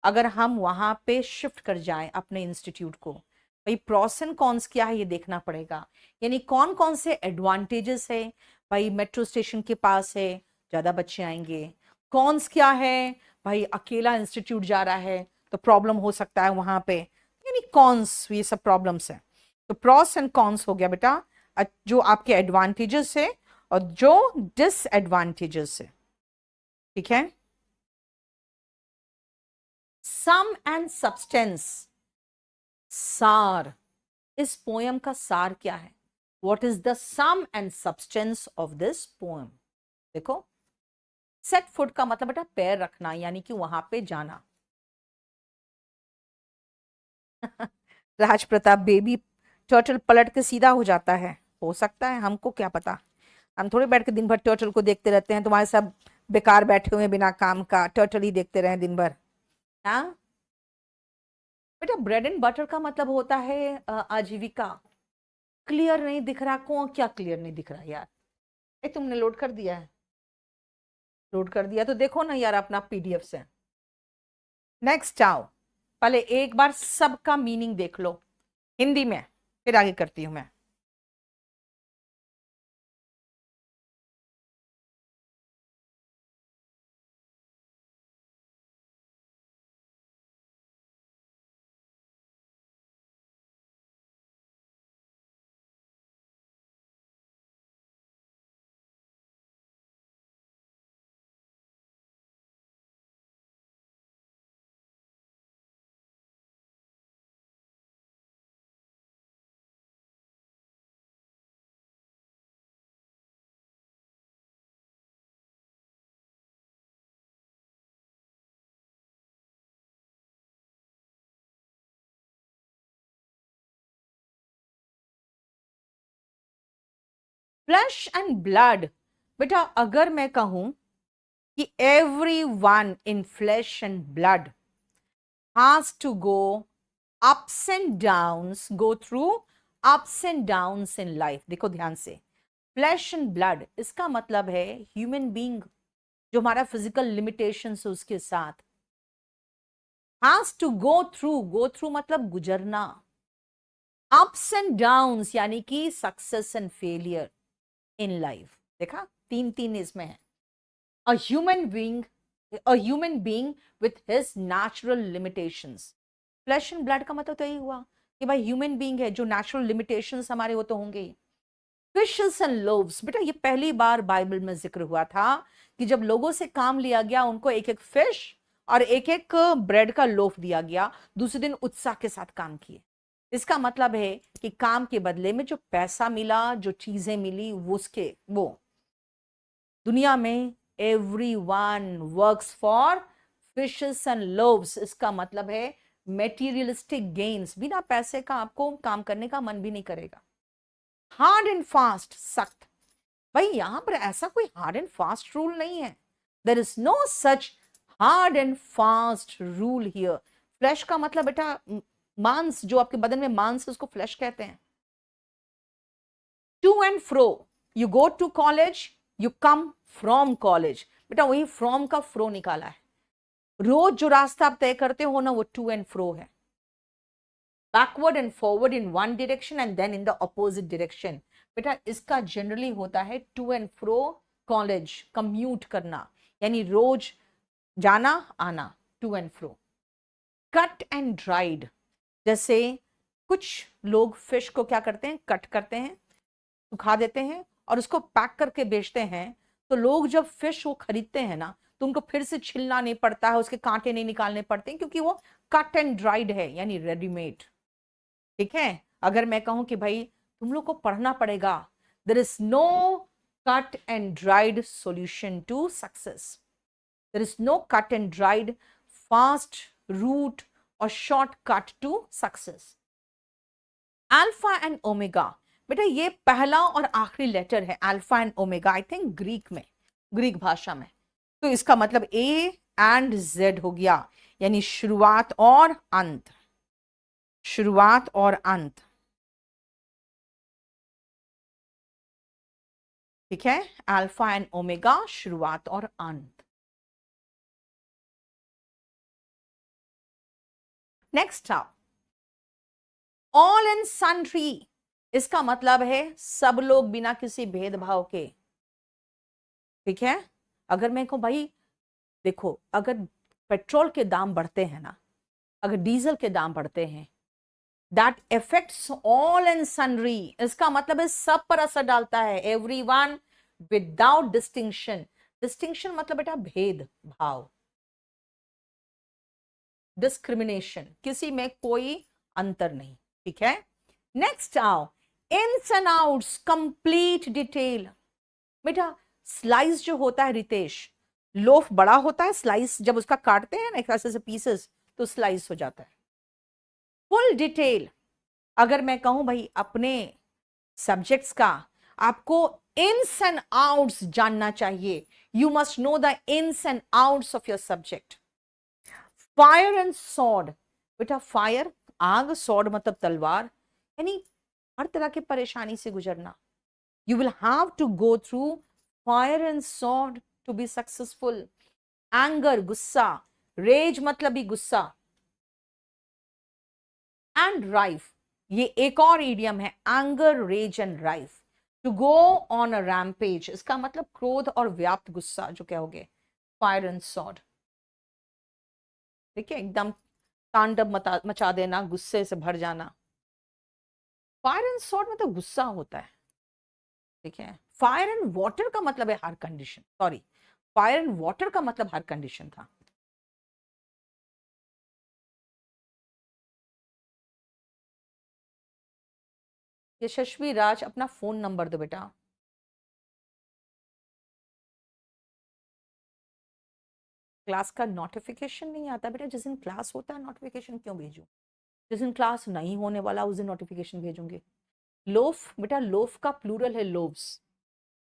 [SPEAKER 1] अगर हम वहां पे शिफ्ट कर जाएं अपने इंस्टीट्यूट को, भाई प्रॉस एंड कॉन्स क्या है ये देखना पड़ेगा। यानी कौन कौन से एडवांटेजेस है, भाई मेट्रो स्टेशन के पास है, ज्यादा बच्चे आएंगे। कॉन्स क्या है, भाई अकेला इंस्टीट्यूट जा रहा है तो प्रॉब्लम हो सकता है वहां पे। यानी कॉन्स, ये सब प्रॉब्लम्स है। तो प्रॉस एंड कॉन्स हो गया बेटा, जो आपके एडवांटेजेस है और जो डिसएडवांटेजेस है। ठीक है, सम एंड सब्सटेंस, सार, इस पोयम का सार क्या है, what is the sum and substance of this poem. देखो, सेट फुट का मतलब बेटा पैर रखना, यानी कि वहां पे जाना। राज प्रताप, बेबी टर्टल पलट के सीधा हो जाता है, हो सकता है, हमको क्या पता। हम थोड़े बैठ के दिन भर टर्टल को देखते रहते हैं, तुम्हारे सब बेकार बैठे हुए हैं बिना काम का, टर्टल ही देखते रहे दिन भर। हाँ बेटा, ब्रेड एंड बटर का मतलब होता है आजीविका। क्लियर नहीं दिख रहा, कौन क्या क्लियर नहीं दिख रहा यार, तुमने लोड कर दिया है, लोड कर दिया तो देखो ना यार अपना पीडीएफ से। नेक्स्ट आओ, पहले एक बार सबका मीनिंग देख लो हिंदी में, फिर आगे करती हूं मैं। फ्लैश एंड ब्लड, बेटा अगर मैं कहूं कि every one in flash and blood has to go ups and downs, go through ups and downs in life। देखो ध्यान से, फ्लैश एंड ब्लड इसका मतलब है ह्यूमन बीइंग, जो हमारा फिजिकल लिमिटेशन है उसके साथ, हैज टू गो थ्रू मतलब गुजरना, अप्स एंड डाउन्स यानी कि success and failure in life. देखा, तीन तीन इसमें है। A human being, a human being with his natural limitations. Flash and blood का मतलब तो यही हुआ कि भाई ह्यूमन बीइंग है, जो नेचुरल लिमिटेशंस हमारे वो तो होंगे ही। फिशेस एंड लोव्स, बेटा ये पहली बार बाइबल में जिक्र हुआ था कि जब लोगों से काम लिया गया, उनको एक एक फिश और एक एक ब्रेड का लोफ दिया गया, दूसरे दिन उत्साह के साथ काम किए। इसका मतलब है कि काम के बदले में जो पैसा मिला, जो चीजें मिली, वो उसके वो दुनिया में everyone works for fishes and loaves. इसका मतलब है मेटीरियलिस्टिक गेन्स, बिना पैसे का आपको काम करने का मन भी नहीं करेगा। हार्ड एंड फास्ट, सख्त। भाई यहां पर ऐसा कोई हार्ड एंड फास्ट रूल नहीं है। There is no such hard and fast rule here. Flash का मतलब बेटा मांस, जो आपके बदन में मांस है उसको फ्लैश कहते हैं। To and fro, you go to college, you come from college, बेटा वही फ्रॉम का फ्रो निकाला है। रोज जो रास्ता आप तय करते हो ना, वो टू एंड फ्रो है। Backward and forward in one direction and then in the opposite direction. बेटा इसका जनरली होता है to and fro college, commute करना, यानी रोज जाना आना, to and fro. Cut and dried, जैसे कुछ लोग फिश को क्या करते हैं, कट करते हैं, सुखा देते हैं और उसको पैक करके बेचते हैं। तो लोग जब फिश वो खरीदते हैं ना, तो उनको फिर से छिलना नहीं पड़ता है, उसके कांटे नहीं निकालने पड़ते हैं, क्योंकि वो कट एंड ड्राइड है, यानी रेडीमेड। ठीक है, अगर मैं कहूं कि भाई तुम लोग को पढ़ना पड़ेगा, there is no cut and dried solution to success. There is no cut and dried fast route और shortcut to success. Alpha and omega, बेटा ये पहला और आखिरी लेटर है, alpha and omega, I think Greek में, ग्रीक भाषा में। तो इसका मतलब ए एंड जेड हो गया, यानी शुरुआत और अंत, शुरुआत और अंत। ठीक है, अल्फा एंड ओमेगा, शुरुआत और अंत। नेक्स्ट आप ऑल एंड सन्ड्री, इसका मतलब है सब लोग बिना किसी भेदभाव के। ठीक है, अगर मैं कहूं भाई देखो, अगर पेट्रोल के दाम बढ़ते हैं ना, अगर डीजल के दाम बढ़ते हैं, that effects all and sundry. इसका मतलब है सब पर असर डालता है, एवरीवन विदाउट डिस्टिंक्शन। डिस्टिंक्शन मतलब बेटा भेद भाव, डिस्क्रिमिनेशन, किसी में कोई अंतर नहीं। ठीक है, नेक्स्ट आओ इन्स एंड आउट्स, कंप्लीट डिटेल। बेटा स्लाइस जो होता है रितेश, लोफ बड़ा होता है, स्लाइस जब उसका काटते हैं ना ऐसे पीसेस, तो स्लाइस हो जाता है। फुल डिटेल, अगर मैं कहूं भाई अपने सब्जेक्ट्स का आपको इन्स एंड आउट्स जानना चाहिए, you must know the ins and outs of your subject. Fire and sword, बेटा फायर आग, सॉर्ड मतलब तलवार, यानी हर तरह की परेशानी से गुजरना। You will have to go through fire and sword to be successful. Anger गुस्सा, रेज मतलब ही गुस्सा, एंड राइफ, ये एक और इडियम है, anger rage and rife, to go on a rampage. इसका मतलब क्रोध और व्याप्त गुस्सा जो कहोगे, फायर एंड सॉर्ड। ठीक है, एकदम तांडव मचा देना, गुस्से से भर जाना। फायर एंड सॉर्ड में तो गुस्सा होता है। ठीक है, फायर एंड वाटर का मतलब है हर condition, sorry fire and water का मतलब हर कंडीशन था। यशस्वी राज, अपना फोन नंबर दो बेटा। क्लास का नोटिफिकेशन नहीं आता बेटा, जिस दिन क्लास होता है नोटिफिकेशन क्यों भेजूं? जिस दिन क्लास नहीं होने वाला उस दिन नोटिफिकेशन भेजूंगे। लोफ, बेटा लोफ का प्लूरल है लोव्स।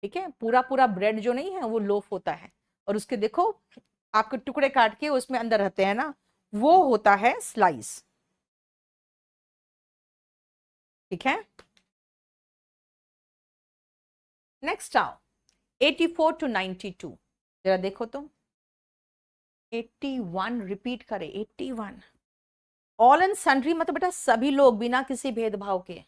[SPEAKER 1] ठीक है, पूरा पूरा ब्रेड जो नहीं है वो लोफ होता है, और उसके देखो आपके टुकड़े काट के उसमें अंदर रहते हैं ना, वो होता है स्लाइस। ठीक है, नेक्स्ट आओ 84 to 92, जरा देखो तो 81 रिपीट करे 81। ऑल एंड सन्ड्री मतलब बेटा सभी लोग बिना किसी भेदभाव के।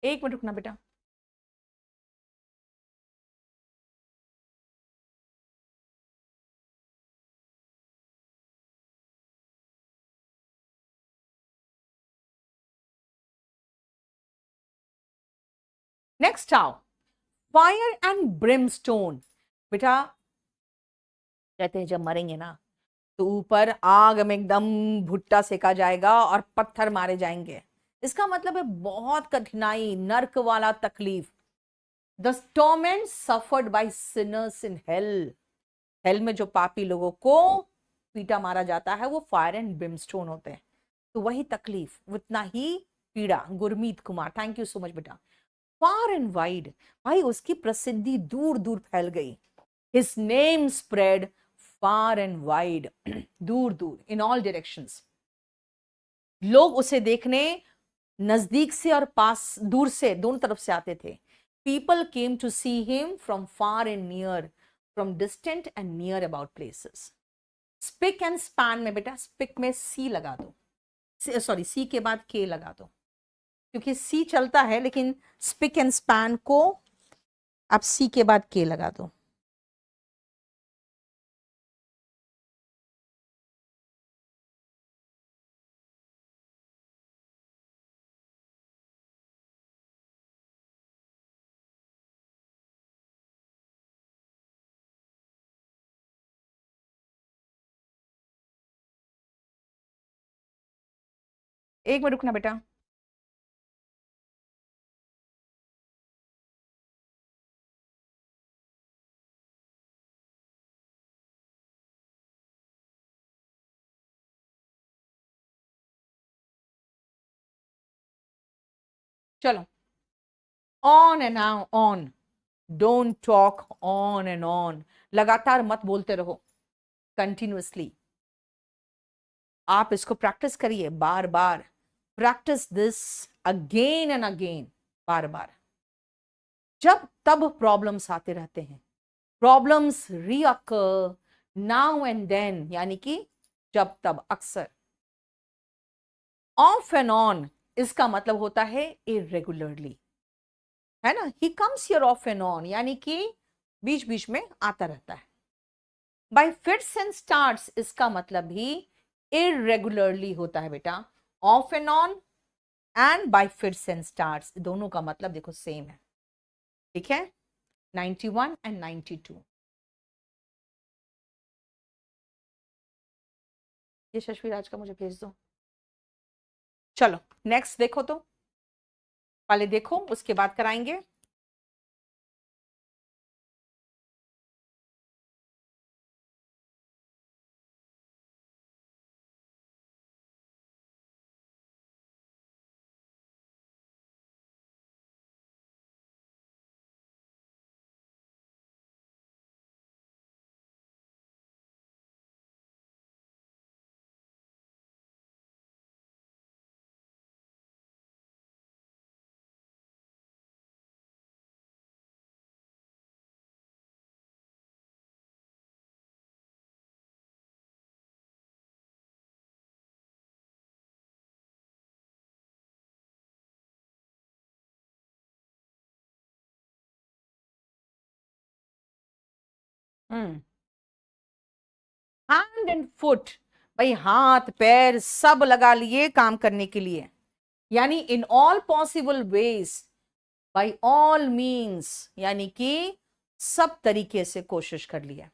[SPEAKER 1] एक मिनट रुकना बेटा। नेक्स्ट आओ, फायर एंड ब्रिमस्टोन। बेटा कहते हैं जब मरेंगे ना तो ऊपर आग में एकदम भुट्टा सेका जाएगा और पत्थर मारे जाएंगे। इसका मतलब है बहुत कठिनाई, नर्क वाला तकलीफ। The torment suffered by sinners in hell. Hell में जो पापी लोगों को पीटा मारा जाता है वो फायर एंड ब्रिमस्टोन होते हैं। तो वही तकलीफ, उतना ही पीड़ा। Gurmeet Kumar, thank you so much बेटा। फार एंड वाइड, भाई उसकी प्रसिद्धि दूर दूर फैल गई। His name spread far and wide, दूर दूर, इन ऑल डायरेक्शंस। लोग उसे देखने नजदीक से और पास, दूर से, दोनों तरफ से आते थे। People came to see him from far and near, from distant and near about places. Spick and span में बेटा स्पिक में सी लगा दो, सॉरी सी के बाद के लगा दो, क्योंकि सी चलता है, लेकिन स्पिक एंड स्पैन को आप सी के बाद के लगा दो। एक मिनट रुकना बेटा। चलो, on and on, don't talk on and on. लगातार मत बोलते रहो, कंटिन्यूअसली। आप इसको प्रैक्टिस करिए बार बार। Practice this again and again, बार बार। जब तब प्रॉब्लम्स आते रहते हैं, problems recur now and then, यानी कि जब तब, अक्सर। ऑफ एंड ऑन इसका मतलब होता है इरेगुलरली, है ना। He comes here of and on, यानी कि बीच बीच में आता रहता है। बाय फिट्स एंड स्टार्ट्स इसका मतलब भी इरेगुलरली होता है बेटा। Of and on and bye fits and starts, दोनों का मतलब देखो सेम है, ठीक है। 91 एंड 92। ये शशवी राज का मुझे भेज दो। चलो नेक्स्ट देखो तो, पहले देखो उसके बाद कराएंगे। हम्म, हैंड एंड फुट, भाई हाथ पैर सब लगा लिए काम करने के लिए, यानी in all possible ways, by all means, यानी कि सब तरीके से कोशिश कर लिया।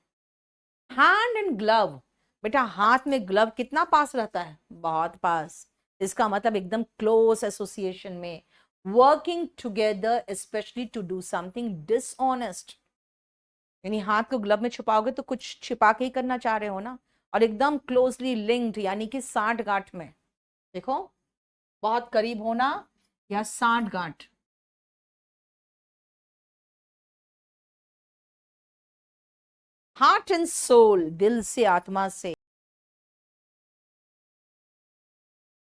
[SPEAKER 1] हैंड एंड ग्लव, बेटा हाथ में ग्लव कितना पास रहता है, बहुत पास। इसका मतलब एकदम क्लोज एसोसिएशन में, working together specially to do something dishonest. यानी हाथ को ग्लव में छुपाओगे तो कुछ छिपा के ही करना चाह रहे हो ना, और एकदम क्लोजली लिंक्ड यानी कि साठ गांठ में। देखो बहुत करीब होना या साठ गांठ। हार्ट एंड सोल, दिल से आत्मा से।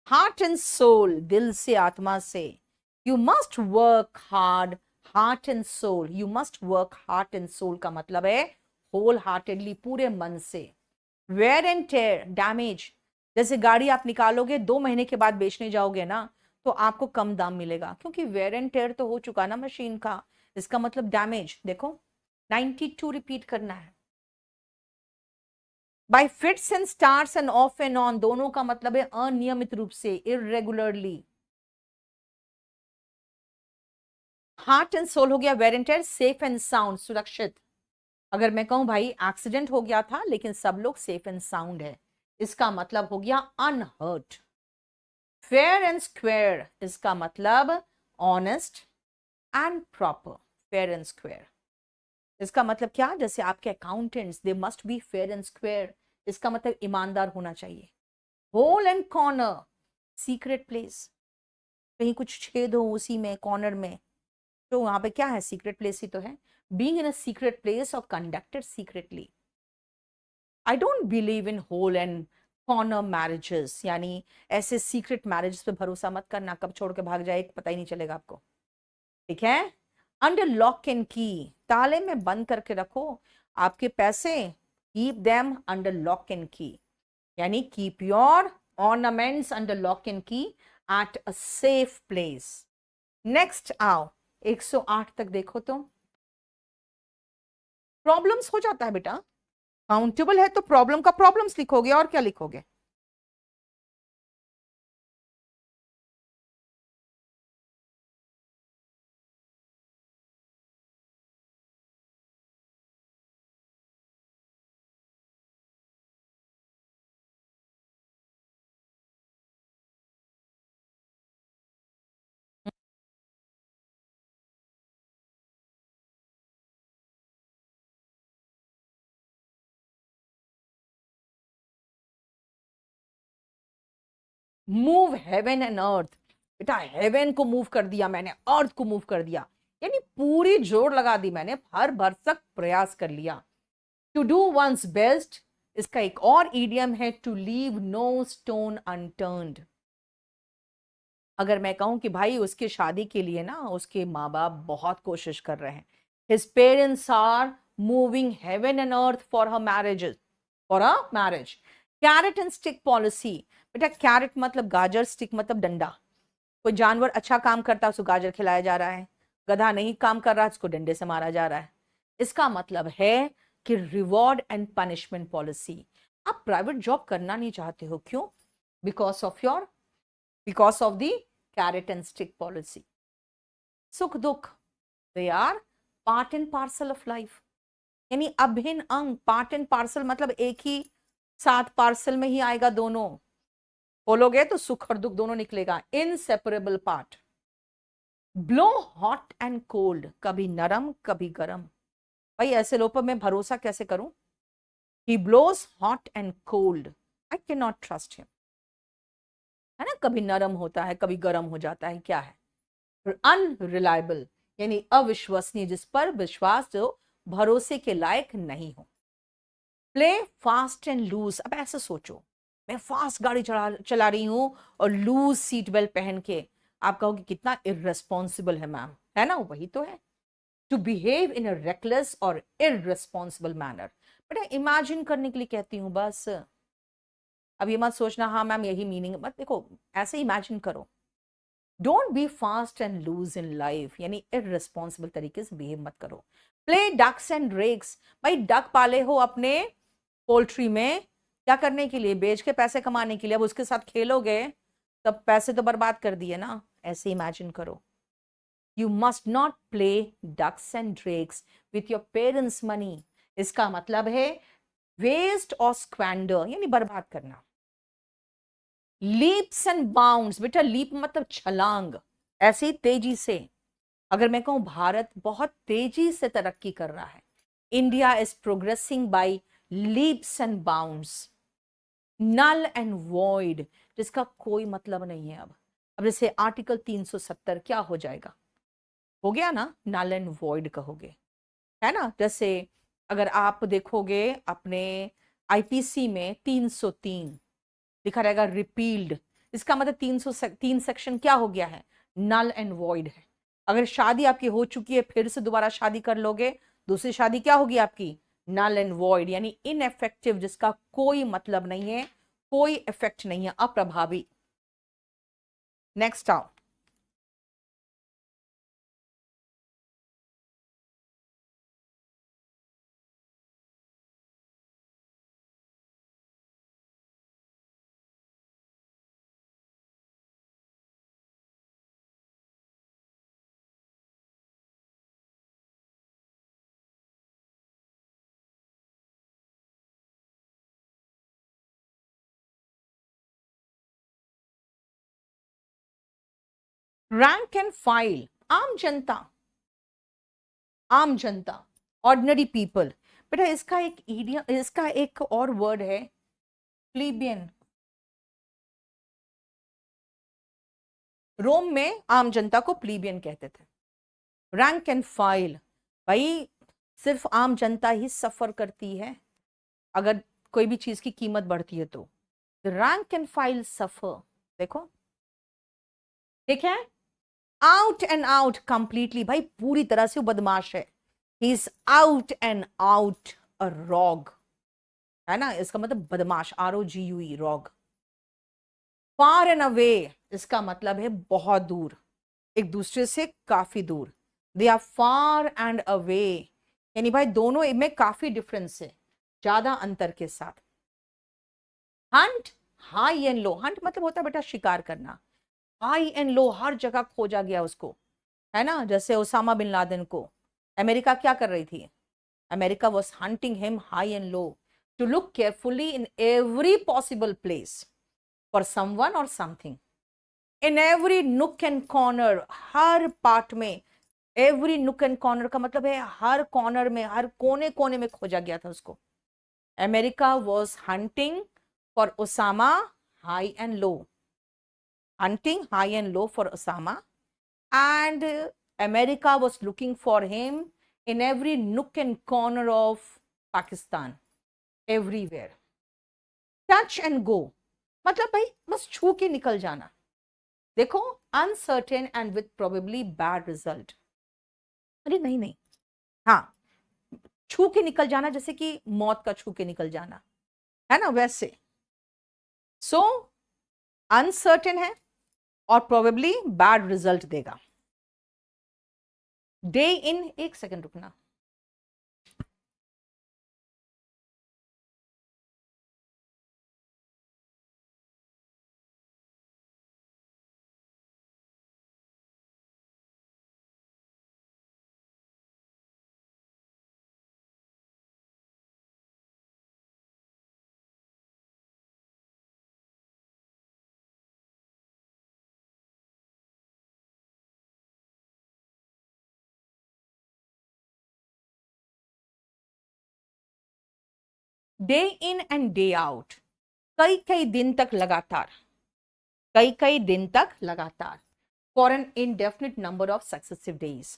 [SPEAKER 1] हार्ट एंड सोल, दिल से आत्मा से। You must work hard, heart and soul. You must work heart and soul का मतलब है होल हार्टेडली, पूरे मन से। Wear and tear, damage. जैसे गाड़ी आप निकालोगे 2 महीने के बाद बेचने जाओगे ना, तो आपको कम दाम मिलेगा, क्योंकि वेयर एंड टेयर तो हो चुका ना मशीन का। इसका मतलब डैमेज। देखो 92 रिपीट करना है। Bye fits and starts end of and on, दोनों का मतलब है अनियमित रूप से, इरेगुलरली। हार्ट एंड सोल हो गया wear and tear, safe and sound, सुरक्षित। अगर मैं कहूं भाई एक्सीडेंट हो गया था लेकिन सब लोग सेफ एंड साउंड है, इसका मतलब हो गया अनहर्ट। फेयर एंड स्क्वेयर, इसका मतलब honest and proper. Fair and square इसका मतलब क्या, जैसे आपके accountants they must be fair and square, इसका मतलब ईमानदार होना चाहिए। Hole and corner, secret place, कहीं कुछ छेद हो उसी में कॉर्नर में, तो वहां पे क्या है, सीक्रेट प्लेस ही तो है। Being in a secret place और conducted secretly. I don't believe in hole and corner marriages, यानी ऐसे सीक्रेट मैरिज पे भरोसा मत करना, कब छोड़ के भाग जाए पता ही नहीं चलेगा आपको। ठीक है। अंडर लॉक एंड की, ताले में बंद करके रखो आपके पैसे। Keep them under lock and key, यानी keep your ornaments under lock and key at a safe place. Next आओ 108 तक देखो तो। प्रॉब्लम्स हो जाता है बेटा, काउंटेबल है तो प्रॉब्लम का प्रॉब्लम्स लिखोगे और क्या लिखोगे। मूव हेवन एंड अर्थ, बेटा हेवन को मूव कर दिया मैंने, अर्थ को मूव कर दिया, यानी पूरी जोर लगा दी मैंने, हर भरसक प्रयास कर लिया। टू डू वंस बेस्ट, इसका एक और ईडियम है, to leave no stone unturned. अगर मैं कहूं कि भाई उसकी शादी के लिए ना उसके माँ बाप बहुत कोशिश कर रहे हैं, his parents are moving heaven and earth for her marriages, for a marriage. Carrot and stick policy, बेटा कैरेट मतलब गाजर, स्टिक मतलब डंडा। कोई जानवर अच्छा काम करता है उसको गाजर खिलाया जा रहा है, गधा नहीं काम कर रहा है उसको डंडे से मारा जा रहा है। इसका मतलब है कि रिवॉर्ड एंड पनिशमेंट पॉलिसी। आप प्राइवेट जॉब करना नहीं चाहते हो, क्यों? Because of your, because of the carrot and stick policy. सुख दुख, they are part and parcel of life, यानी अभिन्न अंग। पार्ट एंड पार्सल मतलब एक ही साथ पार्सल में ही आएगा, दोनों बोलोगे तो सुख और दुख दोनों निकलेगा, inseparable part. Blow hot and cold, कभी नरम कभी गर्म। भाई ऐसे लोगों पर मैं भरोसा कैसे करूं? He blows hot and cold, I can not trust him, है ना, कभी नरम होता है कभी गर्म हो जाता है, क्या है? अनरिलायबल, यानी अविश्वसनीय, जिस पर विश्वास जो भरोसे के लायक नहीं हो। प्ले फास्ट एंड लूज, अब ऐसे सोचो मैं फास्ट गाड़ी चला रही हूं और लूज सीट बेल्ट पहन के, आप कहोगे कितना इररेस्पॉन्सिबल है मैम, है ना, वही तो है। To behave in a reckless और इररेस्पॉन्सिबल मैनर, बेटा इमेजिन करने के लिए कहती हूँ बस। अब ये मत सोचना हाँ मैम यही मीनिंग, मत देखो, ऐसे इमेजिन करो। Don't be fast and loose in life, यानी इररेस्पॉन्सिबल तरीके से बिहेव मत करो। प्ले डक्स एंड ड्रेक्स, भाई डक पाले हो अपने पोल्ट्री में, क्या करने के लिए? बेच के पैसे कमाने के लिए। अब उसके साथ खेलोगे तब पैसे तो बर्बाद कर दिए ना, ऐसे इमेजिन करो। You must not play ducks and drakes with your parents money. इसका मतलब है वेस्ट और स्क्वैंडर यानी बर्बाद करना। लीप्स एंड बाउंड्स, बेटा लीप मतलब छलांग, ऐसे ही तेजी से। अगर मैं कहूं भारत बहुत तेजी से तरक्की कर रहा है, India is progressing by leaps and bounds. Null and void, जिसका कोई मतलब नहीं है। अब जैसे आर्टिकल 370 क्या हो जाएगा, हो गया ना, नल एंड वॉइड कहोगे, है ना। जैसे अगर आप देखोगे अपने आईपीसी में 303 लिखा रहेगा रिपील्ड, इसका मतलब 303 सेक्शन क्या हो गया है, नल एंड वॉइड है। अगर शादी आपकी हो चुकी है, फिर से दोबारा शादी कर लोगे, दूसरी शादी क्या होगी आपकी, नल एंड वॉइड, यानी इनएफेक्टिव, जिसका कोई मतलब नहीं है, कोई इफेक्ट नहीं है, अप्रभावी। नेक्स्ट आओ। रैंक एंड फाइल, आम जनता, आम जनता, ऑर्डिनरी पीपल। बेटा इसका एक इडियम, इसका एक और वर्ड है प्लीबियन। रोम में आम जनता को प्लीबियन कहते थे। रैंक एंड फाइल, भाई सिर्फ आम जनता ही सफर करती है अगर कोई भी चीज की कीमत बढ़ती है तो। रैंक एंड फाइल सफर, देखो ठीक है। आउट एंड आउट कंप्लीटली, भाई पूरी तरह से वो बदमाश है। He is out and out a rogue, है ना, इसका मतलब बदमाश, ROGUE rogue. Far and away, इसका मतलब है बहुत दूर, एक दूसरे से काफी दूर। They are far and away, यानी भाई दोनों में काफी डिफरेंस है, ज्यादा अंतर के साथ। Hunt, high and low, Hunt मतलब होता है बेटा शिकार करना, हाई एंड लो, हर जगह खोजा गया उसको, है ना। जैसे ओसामा बिन लादेन को अमेरिका क्या कर रही थी, America was hunting him high and low to look carefully in every possible place for someone और something, in every nook and corner, हर पार्ट में। एवरी नुक एंड कॉर्नर का मतलब है हर कॉर्नर में, हर कोने कोने में खोजा गया था उसको। America was hunting for Osama high and low, hunting high and low for Osama, and America was looking for him in every nook and corner of Pakistan, everywhere. Touch and go, मतलब भाई बस छू के निकल जाना। देखो uncertain and with probably bad result, अरे नहीं नहीं, हाँ, छू के निकल जाना जैसे कि मौत का छू के निकल जाना, है ना, वैसे। सो अनसर्टेन है और प्रोबेबली बैड रिजल्ट देगा। डे इन, एक सेकंड रुकना, day in and day out, कई कई दिन तक लगातार, कई कई दिन तक लगातार, for an indefinite number of successive days.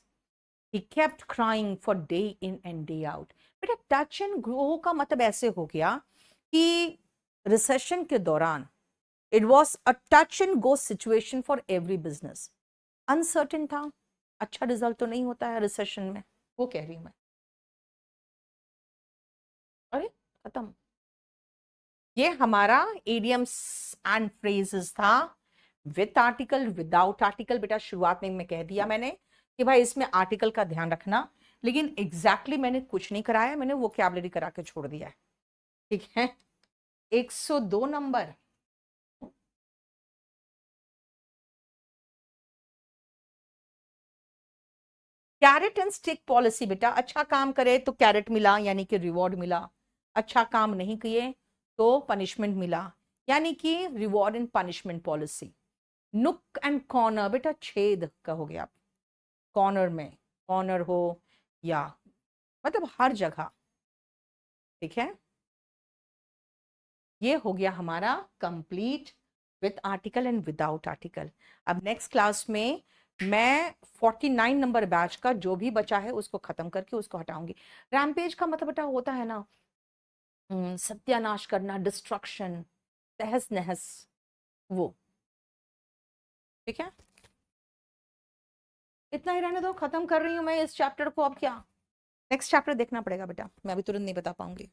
[SPEAKER 1] He kept crying for day in and day out. बेटा टच एंड ग्रो का मतलब ऐसे हो गया कि रिसेशन के दौरान it was a touch and go situation for every business. Uncertain था, अच्छा रिजल्ट तो नहीं होता है रिसेशन में, वो कह रही हूं मैं। अरे खत्म, ये हमारा इडियम्स एंड फ्रेजेस था, विथ आर्टिकल विदाउट आर्टिकल। बेटा शुरुआत में मैं कह दिया मैंने कि भाई इसमें आर्टिकल का ध्यान रखना, लेकिन एग्जैक्टली मैंने कुछ नहीं कराया, मैंने वोकैबुलरी करा के छोड़ दिया है, ठीक है। 102 number, carat and stick policy बेटा, अच्छा काम करे तो कैरेट मिला यानी कि रिवॉर्ड मिला, अच्छा काम नहीं किए तो पनिशमेंट मिला, यानी कि रिवॉर्ड एंड पनिशमेंट पॉलिसी। नुक एंड कॉर्नर बेटा, छेद कहोगे आप, कॉर्नर में, कॉर्नर हो या मतलब हर जगह, ठीक है। ये हो गया हमारा complete with article and without article. अब नेक्स्ट क्लास में मैं 49 नंबर बैच का जो भी बचा है उसको खत्म करके उसको हटाऊंगी। रैम्पेज का मतलब बेटा होता है ना सत्यानाश करना, डिस्ट्रक्शन, तहस नहस, वो, ठीक है। इतना ही रहने दो, खत्म कर रही हूं मैं इस चैप्टर को। अब क्या नेक्स्ट चैप्टर देखना पड़ेगा बेटा, मैं अभी तुरंत नहीं बता पाऊंगी।